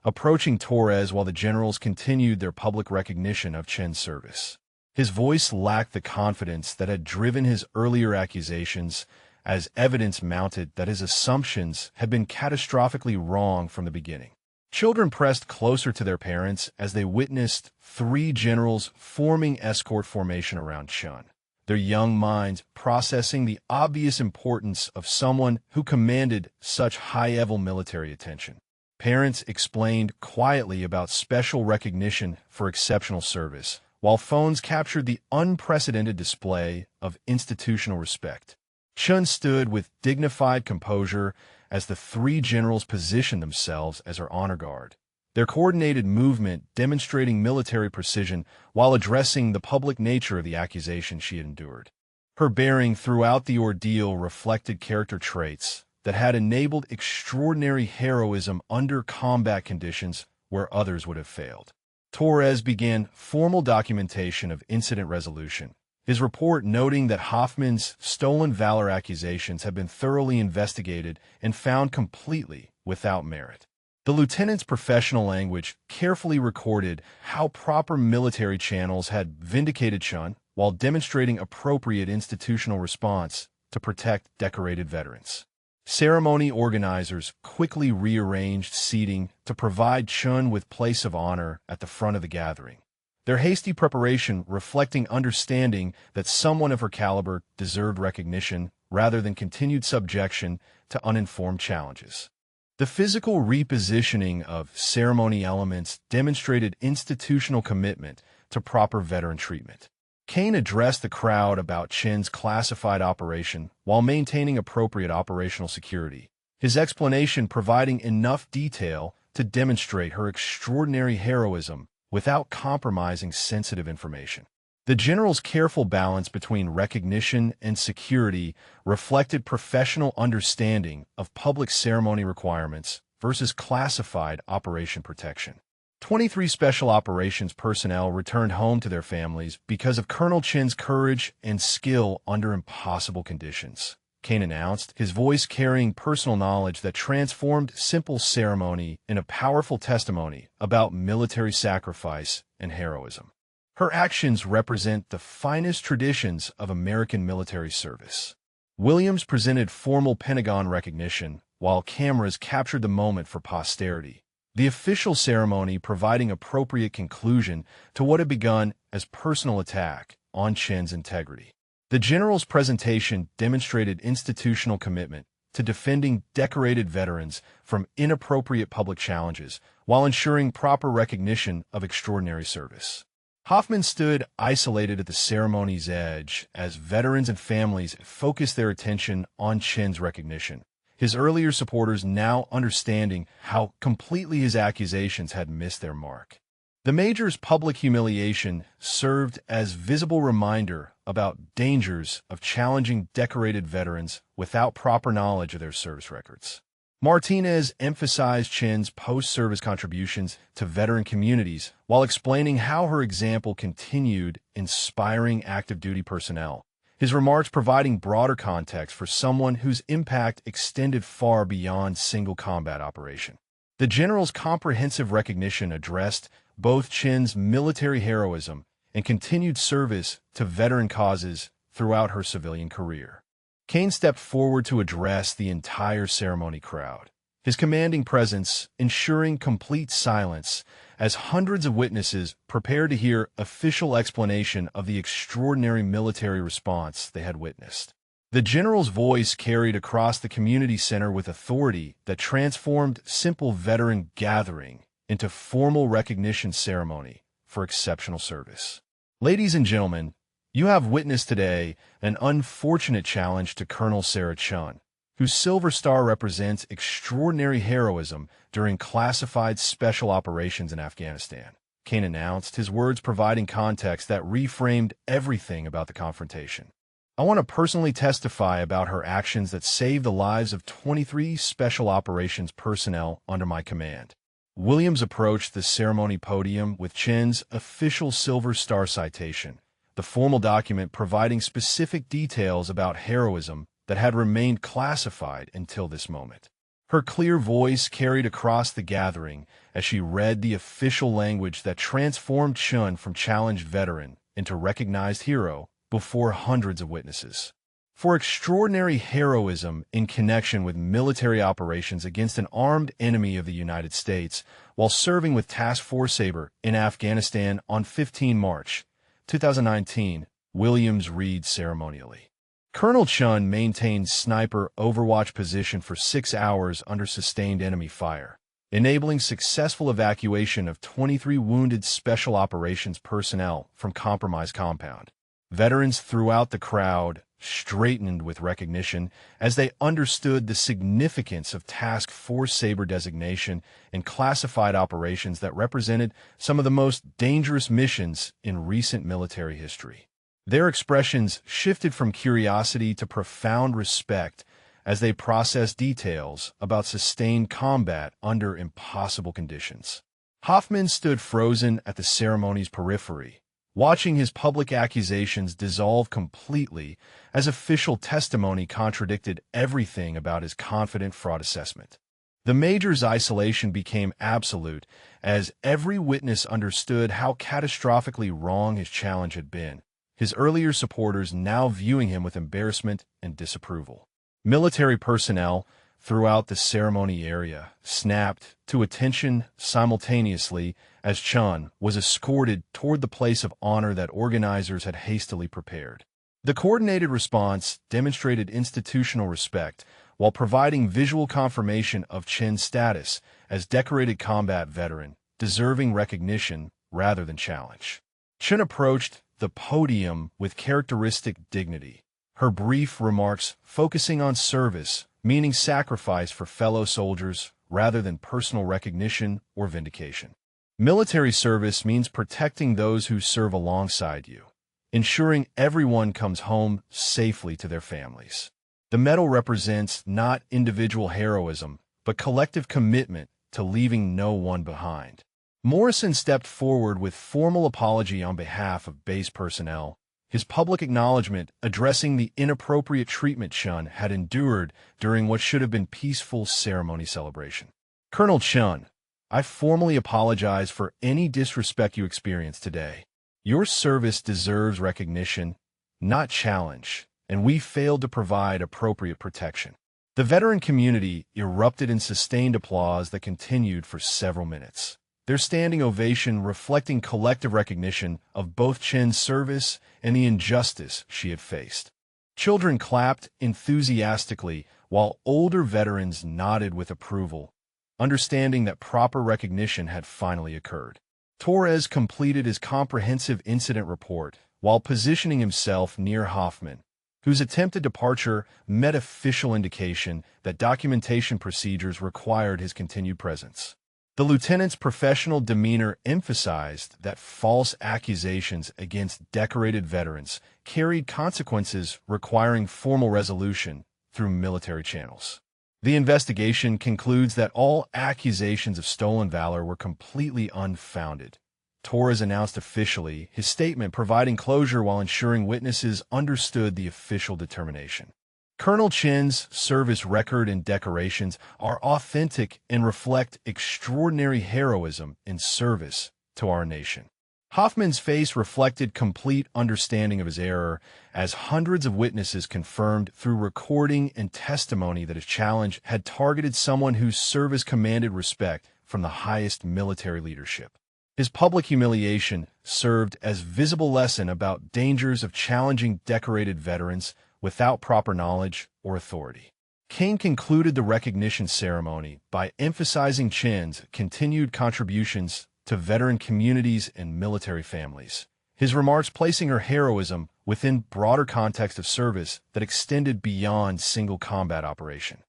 approaching Torres while the generals continued their public recognition of Chen's service. His voice lacked the confidence that had driven his earlier accusations, as evidence mounted that his assumptions had been catastrophically wrong from the beginning. Children pressed closer to their parents as they witnessed 3 generals forming escort formation around Chun, their young minds processing the obvious importance of someone who commanded such high-level military attention. Parents explained quietly about special recognition for exceptional service, while phones captured the unprecedented display of institutional respect. Chun stood with dignified composure as the 3 generals positioned themselves as her honor guard, their coordinated movement demonstrating military precision while addressing the public nature of the accusation she had endured. Her bearing throughout the ordeal reflected character traits that had enabled extraordinary heroism under combat conditions where others would have failed. Torres began formal documentation of incident resolution, his report noting that Hoffman's stolen valor accusations had been thoroughly investigated and found completely without merit. The lieutenant's professional language carefully recorded how proper military channels had vindicated Chun while demonstrating appropriate institutional response to protect decorated veterans. Ceremony organizers quickly rearranged seating to provide Chun with place of honor at the front of the gathering, their hasty preparation reflecting understanding that someone of her caliber deserved recognition rather than continued subjection to uninformed challenges. The physical repositioning of ceremony elements demonstrated institutional commitment to proper veteran treatment. Kane addressed the crowd about Chen's classified operation while maintaining appropriate operational security, his explanation providing enough detail to demonstrate her extraordinary heroism without compromising sensitive information. The general's careful balance between recognition and security reflected professional understanding of public ceremony requirements versus classified operation protection. 23 Special Operations personnel returned home to their families because of Colonel Chin's courage and skill under impossible conditions, Kane announced, his voice carrying personal knowledge that transformed simple ceremony into powerful testimony about military sacrifice and heroism. Her actions represent the finest traditions of American military service. Williams presented formal Pentagon recognition, while cameras captured the moment for posterity, the official ceremony providing appropriate conclusion to what had begun as personal attack on Chin's integrity. The general's presentation demonstrated institutional commitment to defending decorated veterans from inappropriate public challenges while ensuring proper recognition of extraordinary service. Hoffman stood isolated at the ceremony's edge as veterans and families focused their attention on Chin's recognition, his earlier supporters now understanding how completely his accusations had missed their mark. The Major's public humiliation served as visible reminder about dangers of challenging decorated veterans without proper knowledge of their service records. Martinez emphasized Chin's post-service contributions to veteran communities while explaining how her example continued inspiring active duty personnel, his remarks providing broader context for someone whose impact extended far beyond single combat operation. The general's comprehensive recognition addressed both Chin's military heroism and continued service to veteran causes throughout her civilian career. Kane stepped forward to address the entire ceremony crowd, his commanding presence ensuring complete silence as hundreds of witnesses prepared to hear official explanation of the extraordinary military response they had witnessed. The general's voice carried across the community center with authority that transformed simple veteran gathering into formal recognition ceremony for exceptional service. Ladies and gentlemen, you have witnessed today an unfortunate challenge to Colonel Sarah Chun, whose Silver Star represents extraordinary heroism during classified special operations in Afghanistan, Kane announced, his words providing context that reframed everything about the confrontation. I want to personally testify about her actions that saved the lives of 23 Special Operations personnel under my command. Williams approached the ceremony podium with Chin's official Silver Star citation, the formal document providing specific details about heroism that had remained classified until this moment. Her clear voice carried across the gathering as she read the official language that transformed Chun from challenged veteran into recognized hero before hundreds of witnesses. For extraordinary heroism in connection with military operations against an armed enemy of the United States while serving with Task Force Sabre in Afghanistan on 15 March 2019, Williams read ceremonially. Colonel Chun maintained sniper overwatch position for 6 hours under sustained enemy fire, enabling successful evacuation of 23 wounded Special Operations personnel from compromised compound. Veterans throughout the crowd straightened with recognition as they understood the significance of Task Force Sabre designation in classified operations that represented some of the most dangerous missions in recent military history. Their expressions shifted from curiosity to profound respect as they processed details about sustained combat under impossible conditions. Hoffman stood frozen at the ceremony's periphery, watching his public accusations dissolve completely as official testimony contradicted everything about his confident fraud assessment. The Major's isolation became absolute as every witness understood how catastrophically wrong his challenge had been, his earlier supporters now viewing him with embarrassment and disapproval. Military personnel throughout the ceremony area snapped to attention simultaneously as Chun was escorted toward the place of honor that organizers had hastily prepared. The coordinated response demonstrated institutional respect while providing visual confirmation of Chin's status as decorated combat veteran, deserving recognition rather than challenge. Chun approached the podium with characteristic dignity, her brief remarks focusing on service, meaning sacrifice for fellow soldiers rather than personal recognition or vindication. Military service means protecting those who serve alongside you, ensuring everyone comes home safely to their families. The medal represents not individual heroism, but collective commitment to leaving no one behind. Morrison stepped forward with formal apology on behalf of base personnel, his public acknowledgement addressing the inappropriate treatment Chun had endured during what should have been peaceful ceremony celebration. Colonel Chun, I formally apologize for any disrespect you experienced today. Your service deserves recognition, not challenge, and we failed to provide appropriate protection. The veteran community erupted in sustained applause that continued for several minutes, their standing ovation reflecting collective recognition of both Chen's service and the injustice she had faced. Children clapped enthusiastically, while older veterans nodded with approval, understanding that proper recognition had finally occurred. Torres completed his comprehensive incident report while positioning himself near Hoffman, whose attempted departure met official indication that documentation procedures required his continued presence. The lieutenant's professional demeanor emphasized that false accusations against decorated veterans carried consequences requiring formal resolution through military channels. The investigation concludes that all accusations of stolen valor were completely unfounded. Torres announced officially, his statement providing closure while ensuring witnesses understood the official determination. Colonel Chen's service record and decorations are authentic and reflect extraordinary heroism in service to our nation. Hoffman's face reflected complete understanding of his error, as hundreds of witnesses confirmed through recording and testimony that his challenge had targeted someone whose service commanded respect from the highest military leadership. His public humiliation served as visible lesson about dangers of challenging decorated veterans without proper knowledge or authority. Kane concluded the recognition ceremony by emphasizing Chen's continued contributions to veteran communities and military families, his remarks placing her heroism within broader context of service that extended beyond single combat operation.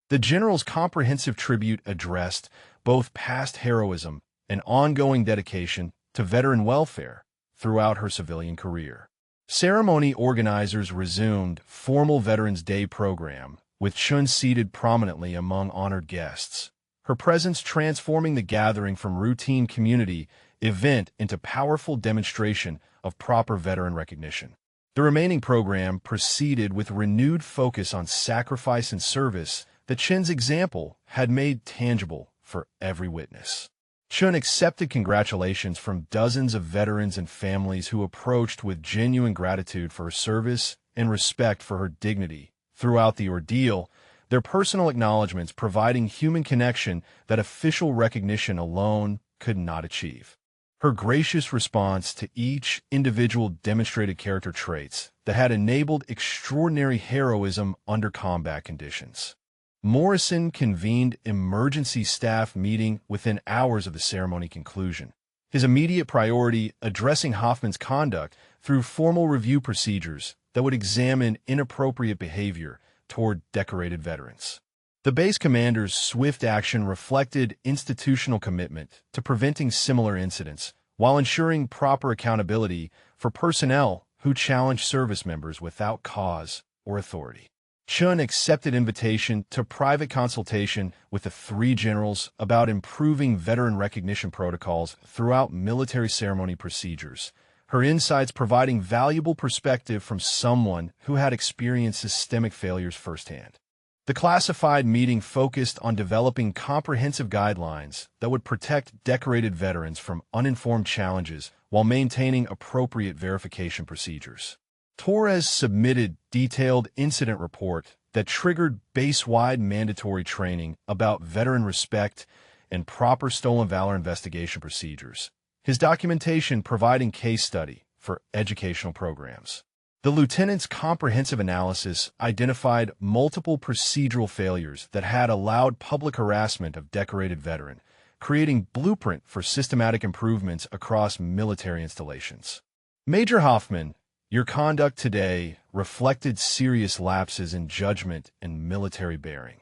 The general's comprehensive tribute addressed both past heroism and ongoing dedication to veteran welfare throughout her civilian career. Ceremony organizers resumed formal Veterans Day program, with Chun seated prominently among honored guests, her presence transforming the gathering from routine community event into powerful demonstration of proper veteran recognition. The remaining program proceeded with renewed focus on sacrifice and service that Chen's example had made tangible for every witness. Chun accepted congratulations from dozens of veterans and families who approached with genuine gratitude for her service and respect for her dignity throughout the ordeal, their personal acknowledgments providing human connection that official recognition alone could not achieve. Her gracious response to each individual demonstrated character traits that had enabled extraordinary heroism under combat conditions. Morrison convened emergency staff meeting within hours of the ceremony conclusion, his immediate priority addressing Hoffman's conduct through formal review procedures that would examine inappropriate behavior toward decorated veterans. The base commander's swift action reflected institutional commitment to preventing similar incidents while ensuring proper accountability for personnel who challenged service members without cause or authority. Chun accepted invitation to private consultation with the three generals about improving veteran recognition protocols throughout military ceremony procedures, her insights providing valuable perspective from someone who had experienced systemic failures firsthand. The classified meeting focused on developing comprehensive guidelines that would protect decorated veterans from uninformed challenges while maintaining appropriate verification procedures. Torres submitted detailed incident report that triggered base-wide mandatory training about veteran respect and proper stolen valor investigation procedures, his documentation providing case study for educational programs. The lieutenant's comprehensive analysis identified multiple procedural failures that had allowed public harassment of decorated veteran, creating blueprint for systematic improvements across military installations. Major Hoffman, your conduct today reflected serious lapses in judgment and military bearing,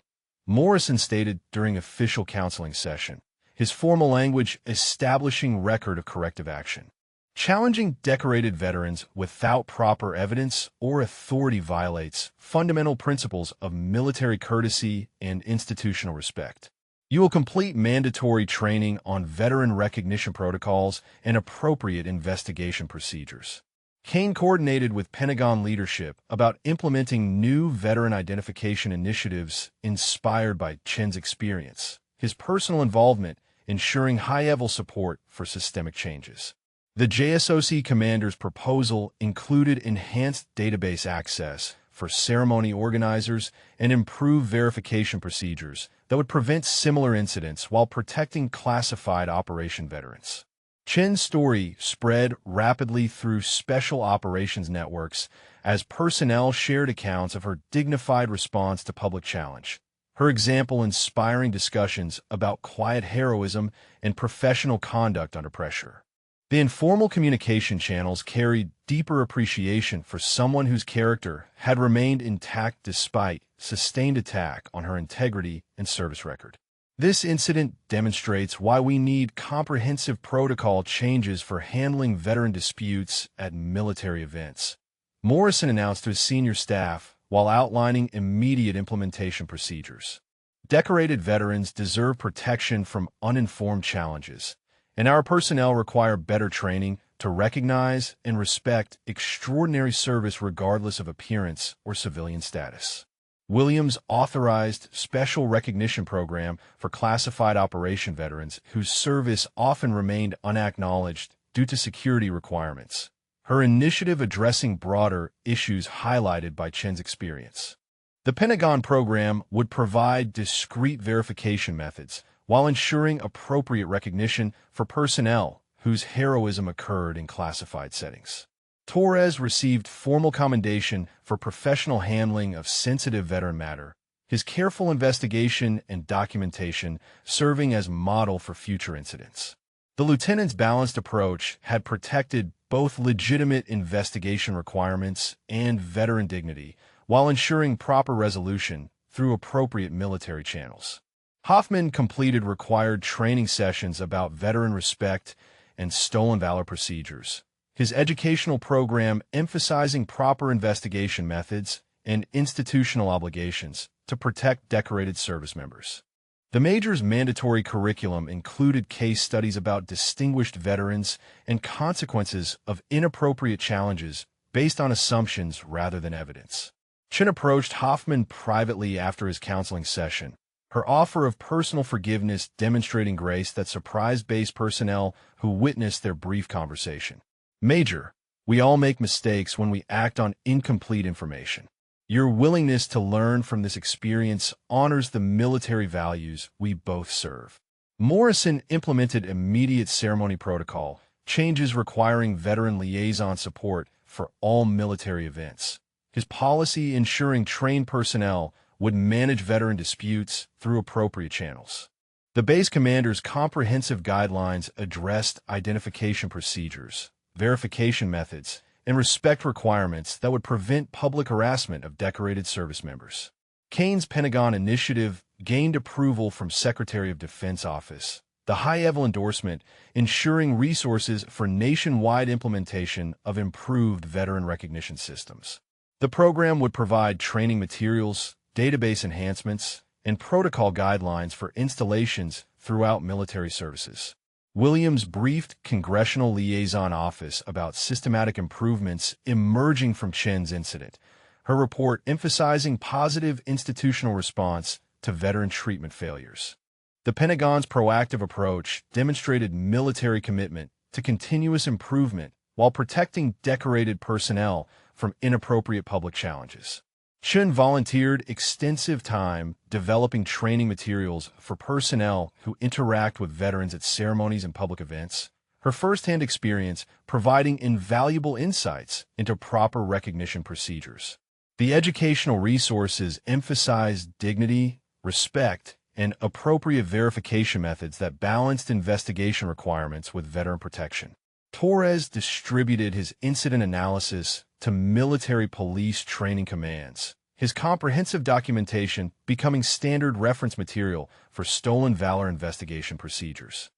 Morrison stated during official counseling session, his formal language establishing record of corrective action. Challenging decorated veterans without proper evidence or authority violates fundamental principles of military courtesy and institutional respect. You will complete mandatory training on veteran recognition protocols and appropriate investigation procedures. Kane coordinated with Pentagon leadership about implementing new veteran identification initiatives inspired by Chen's experience, his personal involvement ensuring high-level support for systemic changes. The JSOC commander's proposal included enhanced database access for ceremony organizers and improved verification procedures that would prevent similar incidents while protecting classified operation veterans. Chen's story spread rapidly through special operations networks as personnel shared accounts of her dignified response to public challenge. Her example inspiring discussions about quiet heroism and professional conduct under pressure. The informal communication channels carried deeper appreciation for someone whose character had remained intact despite sustained attack on her integrity and service record. This incident demonstrates why we need comprehensive protocol changes for handling veteran disputes at military events. Morrison announced to his senior staff while outlining immediate implementation procedures. Decorated veterans deserve protection from uninformed challenges, and our personnel require better training to recognize and respect extraordinary service regardless of appearance or civilian status. Williams authorized special recognition program for classified operation veterans whose service often remained unacknowledged due to security requirements. Her initiative addressing broader issues highlighted by Chen's experience. The Pentagon program would provide discrete verification methods while ensuring appropriate recognition for personnel whose heroism occurred in classified settings. Torres received formal commendation for professional handling of sensitive veteran matter, his careful investigation and documentation serving as model for future incidents. The lieutenant's balanced approach had protected both legitimate investigation requirements and veteran dignity while ensuring proper resolution through appropriate military channels. Hoffman completed required training sessions about veteran respect and stolen valor procedures, his educational program emphasizing proper investigation methods and institutional obligations to protect decorated service members. The Major's mandatory curriculum included case studies about distinguished veterans and consequences of inappropriate challenges based on assumptions rather than evidence. Chen approached Hoffman privately after his counseling session, her offer of personal forgiveness demonstrating grace that surprised base personnel who witnessed their brief conversation. Major, we all make mistakes when we act on incomplete information. Your willingness to learn from this experience honors the military values we both serve. Morrison implemented immediate ceremony protocol, changes requiring veteran liaison support for all military events. His policy ensuring trained personnel would manage veteran disputes through appropriate channels. The base commander's comprehensive guidelines addressed identification procedures, verification methods, and respect requirements that would prevent public harassment of decorated service members. Kane's Pentagon initiative gained approval from Secretary of Defense Office, the high-level endorsement ensuring resources for nationwide implementation of improved veteran recognition systems. The program would provide training materials, database enhancements, and protocol guidelines for installations throughout military services. Williams briefed Congressional Liaison Office about systematic improvements emerging from Chen's incident, her report emphasizing positive institutional response to veteran treatment failures. The Pentagon's proactive approach demonstrated military commitment to continuous improvement while protecting decorated personnel from inappropriate public challenges. Chen volunteered extensive time developing training materials for personnel who interact with veterans at ceremonies and public events, her first-hand experience providing invaluable insights into proper recognition procedures. The educational resources emphasized dignity, respect, and appropriate verification methods that balanced investigation requirements with veteran protection. Torres distributed his incident analysis to military police training commands, his comprehensive documentation becoming standard reference material for stolen valor investigation procedures.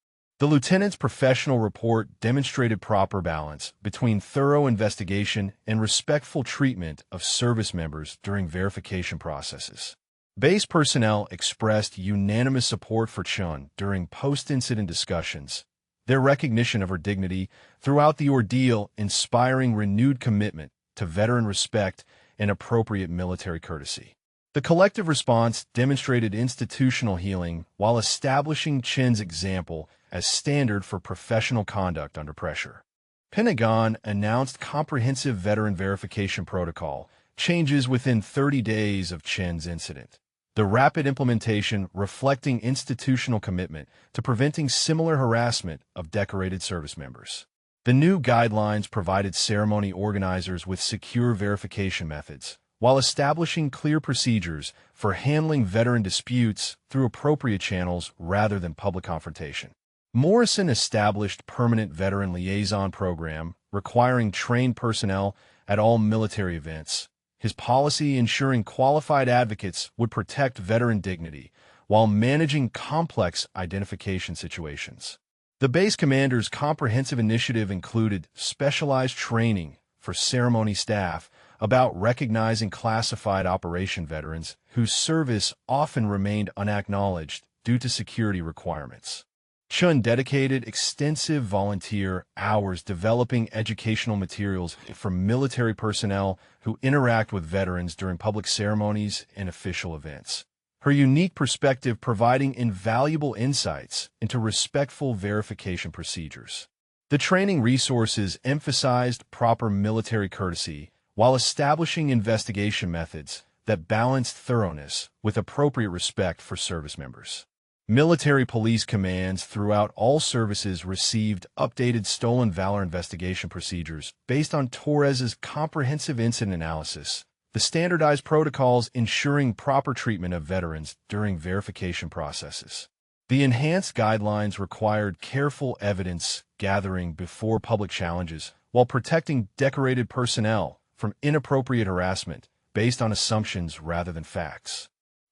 The lieutenant's professional report demonstrated proper balance between thorough investigation and respectful treatment of service members during verification processes. Base personnel expressed unanimous support for Chun during post-incident discussions, their recognition of her dignity throughout the ordeal inspiring renewed commitment to veteran respect and appropriate military courtesy. The collective response demonstrated institutional healing while establishing Chin's example as standard for professional conduct under pressure. Pentagon announced comprehensive veteran verification protocol changes within 30 days of Chin's incident. The rapid implementation reflecting institutional commitment to preventing similar harassment of decorated service members. The new guidelines provided ceremony organizers with secure verification methods, while establishing clear procedures for handling veteran disputes through appropriate channels rather than public confrontation. Morrison established permanent veteran liaison program requiring trained personnel at all military events, his policy ensuring qualified advocates would protect veteran dignity while managing complex identification situations. The base commander's comprehensive initiative included specialized training for ceremony staff about recognizing classified operation veterans whose service often remained unacknowledged due to security requirements. Chun dedicated extensive volunteer hours developing educational materials for military personnel who interact with veterans during public ceremonies and official events. Her unique perspective providing invaluable insights into respectful verification procedures. The training resources emphasized proper military courtesy while establishing investigation methods that balanced thoroughness with appropriate respect for service members. Military police commands throughout all services received updated stolen valor investigation procedures based on Torres's comprehensive incident analysis, the standardized protocols ensuring proper treatment of veterans during verification processes. The enhanced guidelines required careful evidence gathering before public challenges while protecting decorated personnel from inappropriate harassment based on assumptions rather than facts.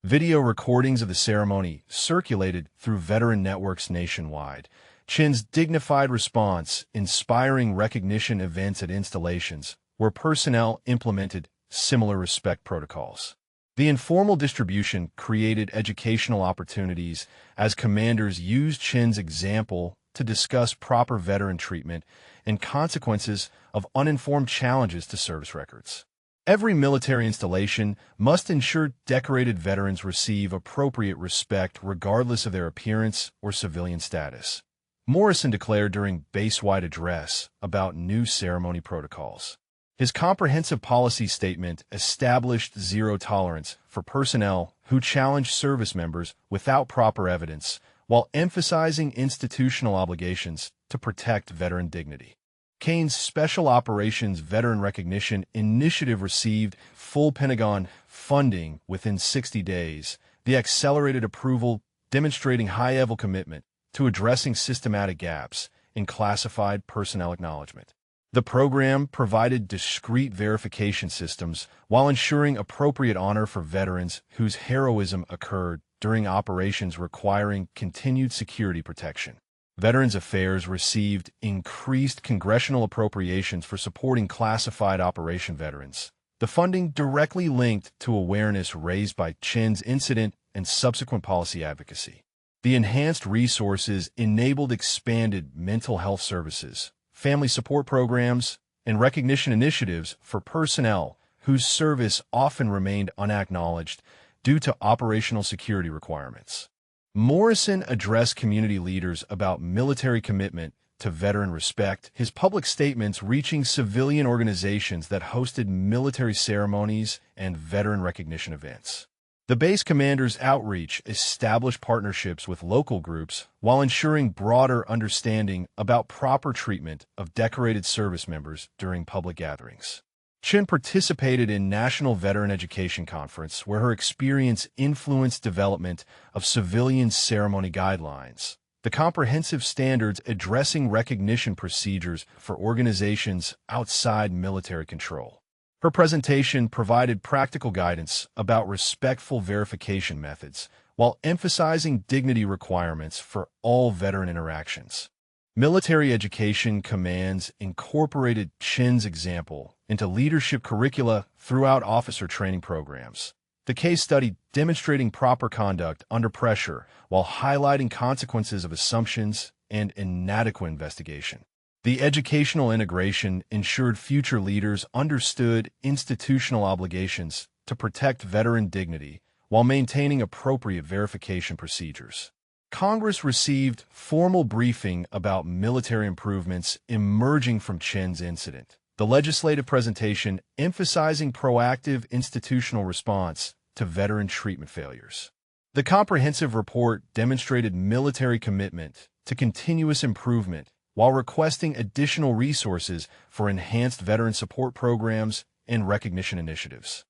Video recordings of the ceremony circulated through veteran networks nationwide. Chin's dignified response, inspiring recognition events at installations where personnel implemented similar respect protocols. The informal distribution created educational opportunities as commanders used Chin's example to discuss proper veteran treatment and consequences of uninformed challenges to service records. Every military installation must ensure decorated veterans receive appropriate respect regardless of their appearance or civilian status. Morrison declared during base-wide address about new ceremony protocols. His comprehensive policy statement established zero tolerance for personnel who challenge service members without proper evidence, while emphasizing institutional obligations to protect veteran dignity. Kane's Special Operations Veteran Recognition Initiative received full Pentagon funding within 60 days, the accelerated approval demonstrating high-level commitment to addressing systematic gaps in classified personnel acknowledgement. The program provided discrete verification systems while ensuring appropriate honor for veterans whose heroism occurred during operations requiring continued security protection. Veterans Affairs received increased congressional appropriations for supporting classified operation veterans. The funding directly linked to awareness raised by Chin's incident and subsequent policy advocacy. The enhanced resources enabled expanded mental health services, family support programs, and recognition initiatives for personnel whose service often remained unacknowledged due to operational security requirements. Morrison addressed community leaders about military commitment to veteran respect, his public statements reaching civilian organizations that hosted military ceremonies and veteran recognition events. The base commander's outreach established partnerships with local groups while ensuring broader understanding about proper treatment of decorated service members during public gatherings. Chin participated in National Veteran Education Conference, where her experience influenced development of civilian ceremony guidelines, the comprehensive standards addressing recognition procedures for organizations outside military control. Her presentation provided practical guidance about respectful verification methods while emphasizing dignity requirements for all veteran interactions. Military education commands incorporated Chin's example into leadership curricula throughout officer training programs. The case study demonstrating proper conduct under pressure while highlighting consequences of assumptions and inadequate investigation. The educational integration ensured future leaders understood institutional obligations to protect veteran dignity while maintaining appropriate verification procedures. Congress received formal briefing about military improvements emerging from Chin's incident. The legislative presentation emphasizing proactive institutional response to veteran treatment failures. The comprehensive report demonstrated military commitment to continuous improvement while requesting additional resources for enhanced veteran support programs and recognition initiatives.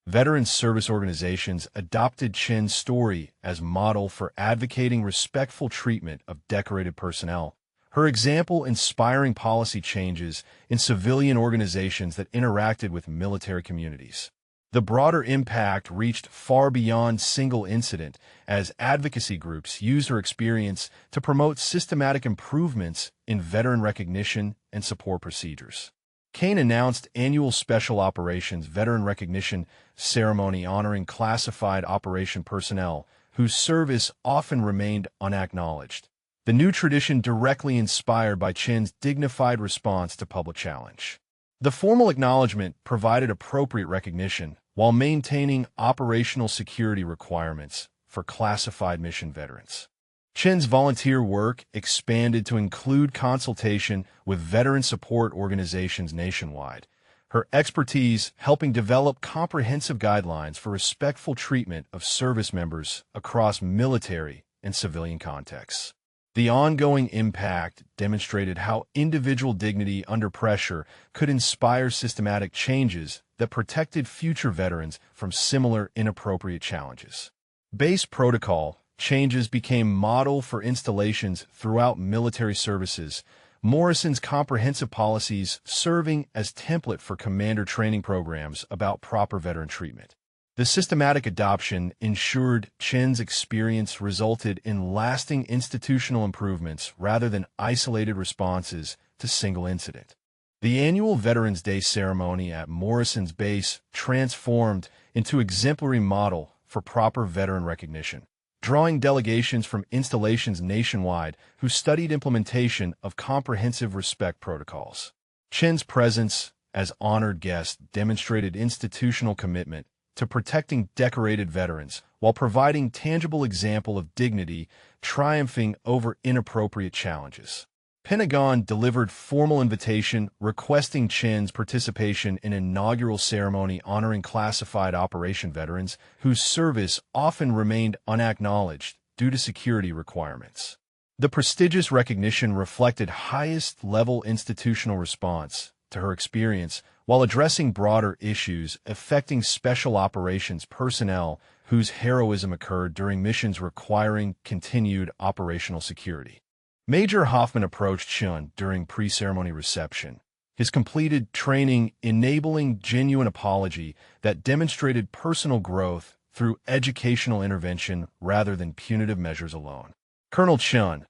Veteran service organizations adopted Chin's story as model for advocating respectful treatment of decorated personnel, her example inspiring policy changes in civilian organizations that interacted with military communities. The broader impact reached far beyond single incident as advocacy groups used her experience to promote systematic improvements in veteran recognition and support procedures. Kane announced annual Special Operations Veteran Recognition Ceremony honoring classified operation personnel whose service often remained unacknowledged. The new tradition directly inspired by Chin's dignified response to public challenge. The formal acknowledgement provided appropriate recognition while maintaining operational security requirements for classified mission veterans. Chin's volunteer work expanded to include consultation with veteran support organizations nationwide, her expertise helping develop comprehensive guidelines for respectful treatment of service members across military and civilian contexts. The ongoing impact demonstrated how individual dignity under pressure could inspire systematic changes that protected future veterans from similar inappropriate challenges. Base protocol changes became model for installations throughout military services, Morrison's comprehensive policies serving as template for commander training programs about proper veteran treatment. The systematic adoption ensured Chin's experience resulted in lasting institutional improvements rather than isolated responses to single incident. The annual Veterans Day ceremony at Morrison's base transformed into exemplary model for proper veteran recognition, drawing delegations from installations nationwide who studied implementation of comprehensive respect protocols. Chin's presence as honored guest demonstrated institutional commitment to protecting decorated veterans while providing tangible example of dignity triumphing over inappropriate challenges. Pentagon delivered formal invitation requesting Chin's participation in an inaugural ceremony honoring classified operation veterans whose service often remained unacknowledged due to security requirements. The prestigious recognition reflected highest-level institutional response to her experience while addressing broader issues affecting special operations personnel whose heroism occurred during missions requiring continued operational security. Major Hoffman approached Chun during pre-ceremony reception, his completed training enabling genuine apology that demonstrated personal growth through educational intervention rather than punitive measures alone. Colonel Chun,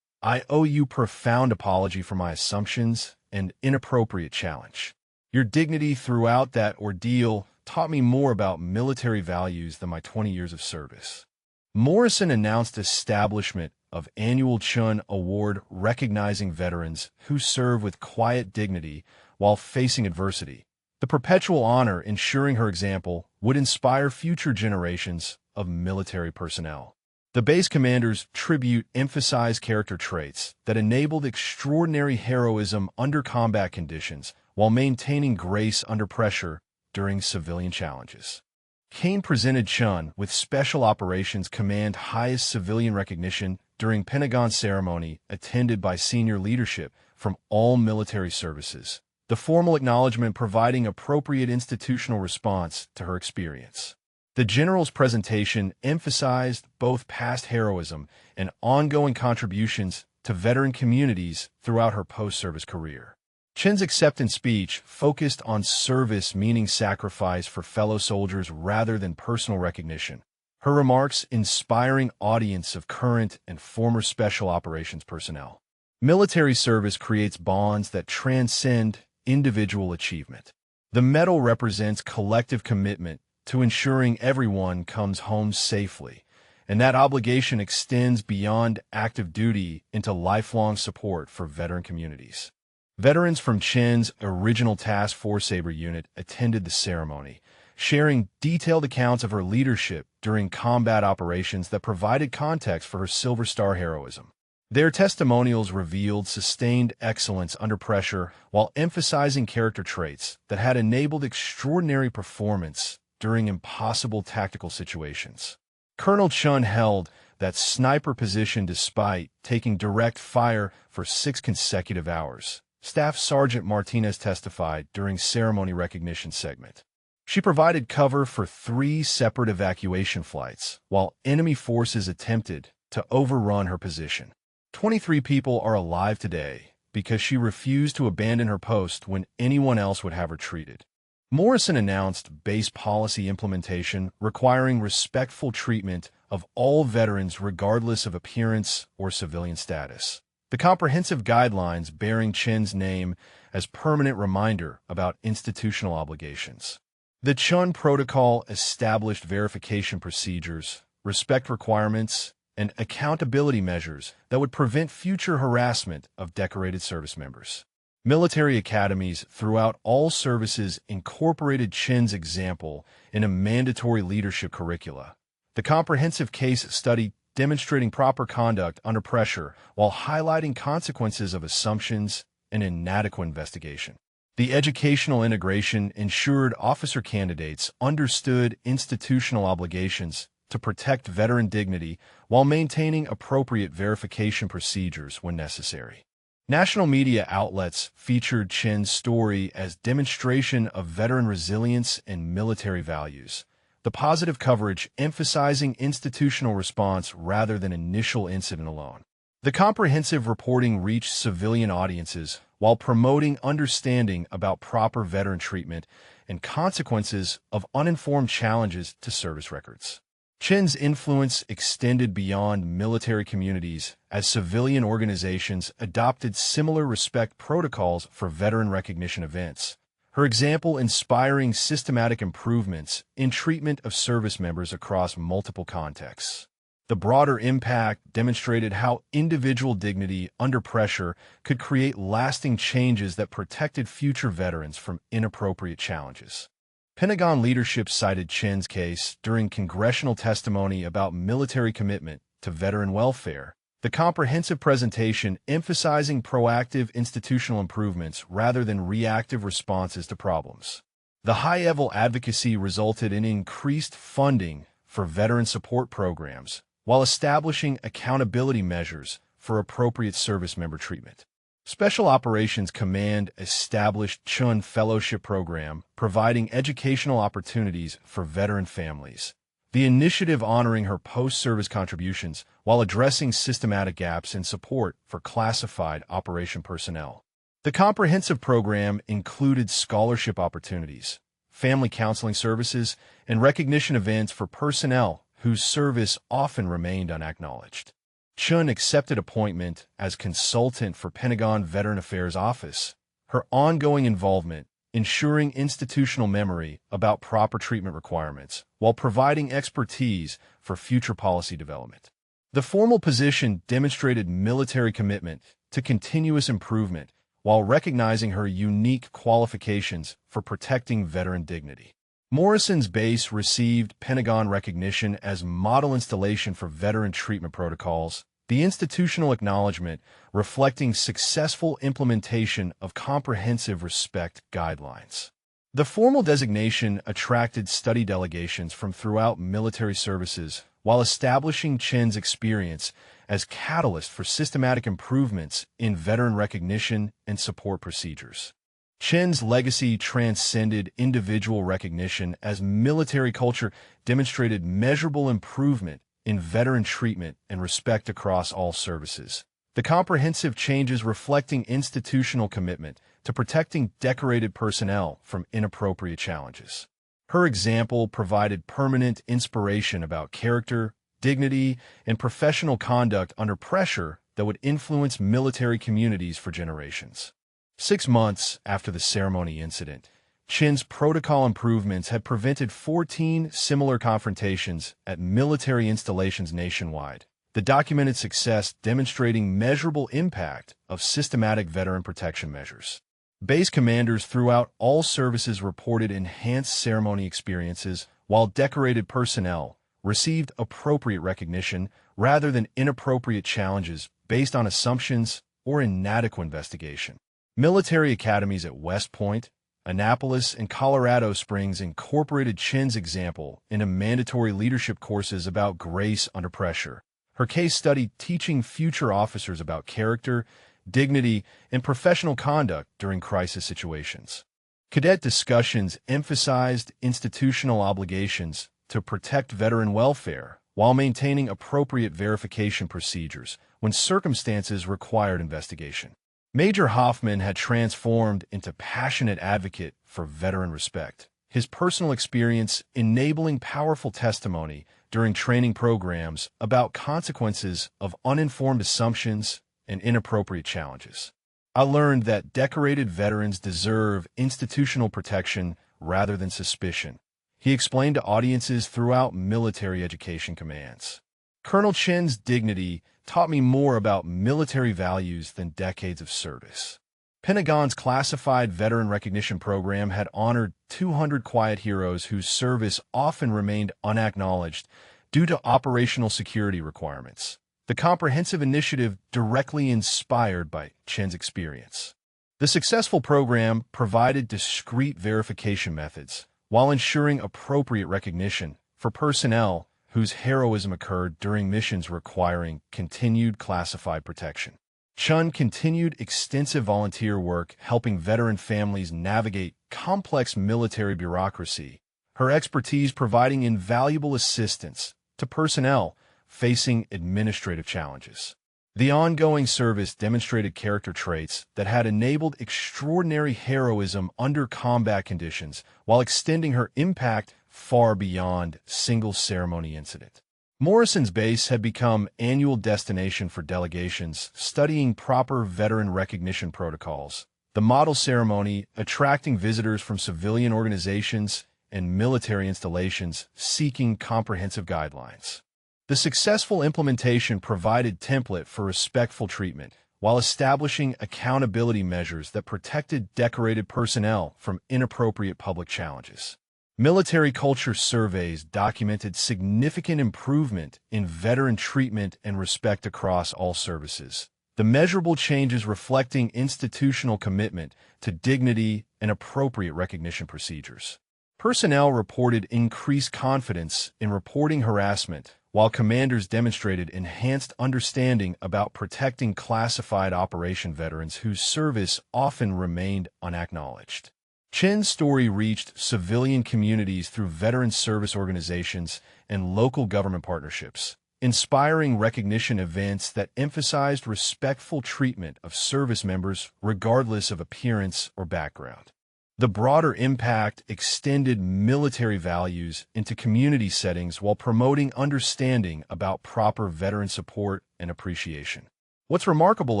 I owe you profound apology for my assumptions and inappropriate challenge. Your dignity throughout that ordeal taught me more about military values than my 20 years of service. Morrison announced establishment of annual Chun Award recognizing veterans who serve with quiet dignity while facing adversity. The perpetual honor ensuring her example would inspire future generations of military personnel. The base commander's tribute emphasized character traits that enabled extraordinary heroism under combat conditions while maintaining grace under pressure during civilian challenges. Kane presented Chun with Special Operations Command highest civilian recognition during Pentagon ceremony attended by senior leadership from all military services, the formal acknowledgement providing appropriate institutional response to her experience. The general's presentation emphasized both past heroism and ongoing contributions to veteran communities throughout her post-service career. Chin's acceptance speech focused on service meaning sacrifice for fellow soldiers rather than personal recognition. her remarks inspiring audience of current and former special operations personnel. Military service creates bonds that transcend individual achievement. The medal represents collective commitment to ensuring everyone comes home safely, and that obligation extends beyond active duty into lifelong support for veteran communities. Veterans from Chen's original Task Force Sabre unit attended the ceremony, sharing detailed accounts of her leadership during combat operations that provided context for her Silver Star heroism. Their testimonials revealed sustained excellence under pressure while emphasizing character traits that had enabled extraordinary performance during impossible tactical situations. Colonel Chun held that sniper position despite taking direct fire for 6 consecutive hours. Staff Sergeant Martinez testified during ceremony recognition segment. She provided cover for 3 separate evacuation flights while enemy forces attempted to overrun her position. 23 people are alive today because she refused to abandon her post when anyone else would have her treated. Morrison announced base policy implementation requiring respectful treatment of all veterans regardless of appearance or civilian status. The comprehensive guidelines bearing Chen's name as permanent reminder about institutional obligations. The Chun Protocol established verification procedures, respect requirements, and accountability measures that would prevent future harassment of decorated service members. Military academies throughout all services incorporated Chen's example in a mandatory leadership curricula. The comprehensive case study demonstrating proper conduct under pressure while highlighting consequences of assumptions and inadequate investigation. The educational integration ensured officer candidates understood institutional obligations to protect veteran dignity while maintaining appropriate verification procedures when necessary. National media outlets featured Chen's story as demonstration of veteran resilience and military values, the positive coverage emphasizing institutional response rather than initial incident alone. The comprehensive reporting reached civilian audiences while promoting understanding about proper veteran treatment and consequences of uninformed challenges to service records. Chen's influence extended beyond military communities as civilian organizations adopted similar respect protocols for veteran recognition events. Her example inspiring systematic improvements in treatment of service members across multiple contexts. The broader impact demonstrated how individual dignity under pressure could create lasting changes that protected future veterans from inappropriate challenges. Pentagon leadership cited Chen's case during congressional testimony about military commitment to veteran welfare, the comprehensive presentation emphasizing proactive institutional improvements rather than reactive responses to problems. The high-level advocacy resulted in increased funding for veteran support programs, while establishing accountability measures for appropriate service member treatment. Special Operations Command established Chun Fellowship Program, providing educational opportunities for veteran families. The initiative honoring her post-service contributions while addressing systematic gaps in support for classified operation personnel. The comprehensive program included scholarship opportunities, family counseling services, and recognition events for personnel whose service often remained unacknowledged. Chun accepted appointment as consultant for Pentagon Veteran Affairs Office, her ongoing involvement ensuring institutional memory about proper treatment requirements while providing expertise for future policy development. The formal position demonstrated military commitment to continuous improvement while recognizing her unique qualifications for protecting veteran dignity. Morrison's base received Pentagon recognition as model installation for veteran treatment protocols, the institutional acknowledgement reflecting successful implementation of comprehensive respect guidelines. The formal designation attracted study delegations from throughout military services while establishing Chen's experience as catalyst for systematic improvements in veteran recognition and support procedures. Chen's legacy transcended individual recognition as military culture demonstrated measurable improvement in veteran treatment and respect across all services. The comprehensive changes reflecting institutional commitment to protecting decorated personnel from inappropriate challenges. Her example provided permanent inspiration about character, dignity, and professional conduct under pressure that would influence military communities for generations. 6 months after the ceremony incident, Chin's protocol improvements had prevented 14 similar confrontations at military installations nationwide, the documented success demonstrating measurable impact of systematic veteran protection measures. Base commanders throughout all services reported enhanced ceremony experiences, while decorated personnel received appropriate recognition rather than inappropriate challenges based on assumptions or inadequate investigation. Military academies at West Point, Annapolis, and Colorado Springs incorporated Chin's example into mandatory leadership courses about grace under pressure. Her case study teaching future officers about character, dignity, and professional conduct during crisis situations. Cadet discussions emphasized institutional obligations to protect veteran welfare while maintaining appropriate verification procedures when circumstances required investigation. Major Hoffman had transformed into passionate advocate for veteran respect, his personal experience enabling powerful testimony during training programs about consequences of uninformed assumptions and inappropriate challenges. I learned that decorated veterans deserve institutional protection rather than suspicion, he explained to audiences throughout military education commands. Colonel Chin's dignity taught me more about military values than decades of service. Pentagon's classified veteran recognition program had honored 200 quiet heroes whose service often remained unacknowledged due to operational security requirements. The comprehensive initiative directly inspired by Chin's experience. The successful program provided discrete verification methods while ensuring appropriate recognition for personnel whose heroism occurred during missions requiring continued classified protection. Chun continued extensive volunteer work helping veteran families navigate complex military bureaucracy, her expertise providing invaluable assistance to personnel facing administrative challenges. The ongoing service demonstrated character traits that had enabled extraordinary heroism under combat conditions while extending her impact far beyond single ceremony incident. Morrison's Base had become annual destination for delegations studying proper veteran recognition protocols, the model ceremony attracting visitors from civilian organizations and military installations seeking comprehensive guidelines. The successful implementation provided template for respectful treatment while establishing accountability measures that protected decorated personnel from inappropriate public challenges. Military culture surveys documented significant improvement in veteran treatment and respect across all services, the measurable changes reflecting institutional commitment to dignity and appropriate recognition procedures. Personnel reported increased confidence in reporting harassment, while commanders demonstrated enhanced understanding about protecting classified operation veterans whose service often remained unacknowledged. Chin's story reached civilian communities through veteran service organizations and local government partnerships, inspiring recognition events that emphasized respectful treatment of service members regardless of appearance or background. The broader impact extended military values into community settings while promoting understanding about proper veteran support and appreciation. What's remarkable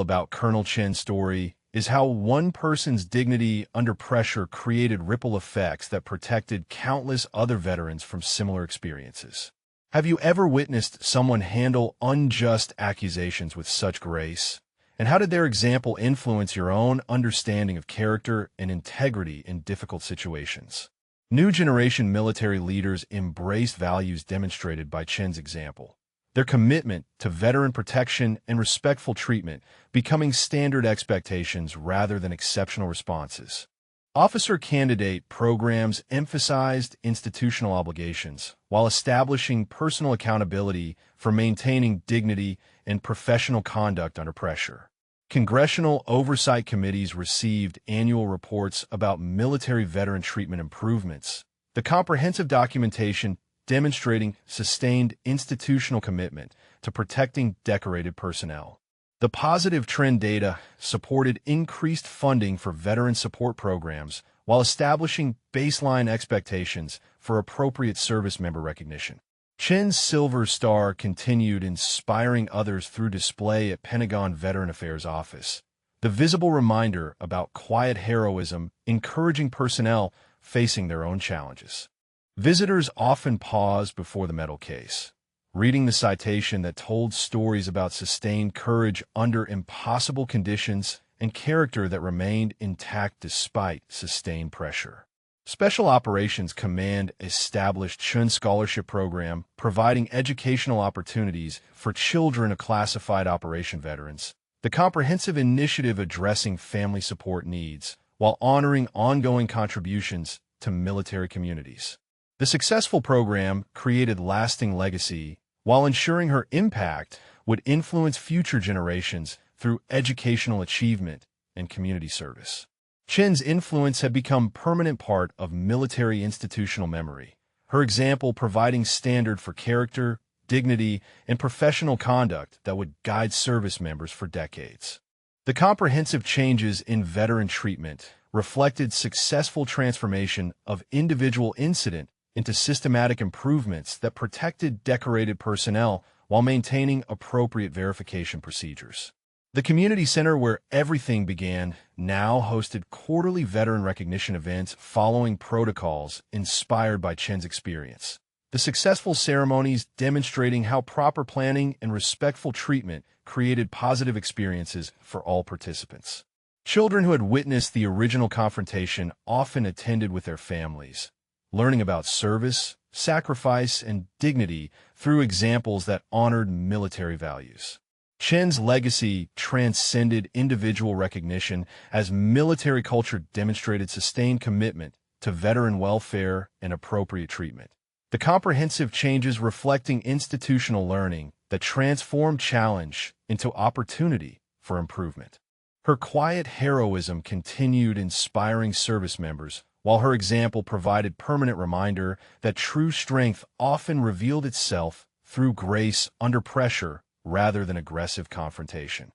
about Colonel Chin's story is how one person's dignity under pressure created ripple effects that protected countless other veterans from similar experiences. Have you ever witnessed someone handle unjust accusations with such grace? And how did their example influence your own understanding of character and integrity in difficult situations? New generation military leaders embrace values demonstrated by Chin's example, their commitment to veteran protection and respectful treatment becoming standard expectations rather than exceptional responses. Officer candidate programs emphasized institutional obligations while establishing personal accountability for maintaining dignity and professional conduct under pressure. Congressional oversight committees received annual reports about military veteran treatment improvements, the comprehensive documentation demonstrating sustained institutional commitment to protecting decorated personnel. The positive trend data supported increased funding for veteran support programs while establishing baseline expectations for appropriate service member recognition. Chen's Silver Star continued inspiring others through display at Pentagon Veteran Affairs Office, the visible reminder about quiet heroism encouraging personnel facing their own challenges. Visitors often paused before the medal case, reading the citation that told stories about sustained courage under impossible conditions and character that remained intact despite sustained pressure. Special Operations Command established Chun Scholarship Program, providing educational opportunities for children of classified operation veterans. The comprehensive initiative addressing family support needs while honoring ongoing contributions to military communities. The successful program created lasting legacy while ensuring her impact would influence future generations through educational achievement and community service. Chen's influence had become a permanent part of military institutional memory, her example providing standard for character, dignity, and professional conduct that would guide service members for decades. The comprehensive changes in veteran treatment reflected successful transformation of individual incident into systematic improvements that protected decorated personnel while maintaining appropriate verification procedures. The community center where everything began now hosted quarterly veteran recognition events following protocols inspired by Chen's experience. The successful ceremonies demonstrating how proper planning and respectful treatment created positive experiences for all participants. Children who had witnessed the original confrontation often attended with their families, learning about service, sacrifice, and dignity through examples that honored military values. Chen's legacy transcended individual recognition as military culture demonstrated sustained commitment to veteran welfare and appropriate treatment. The comprehensive changes reflecting institutional learning that transformed challenge into opportunity for improvement. Her quiet heroism continued inspiring service members, while her example provided permanent reminder that true strength often revealed itself through grace under pressure rather than aggressive confrontation.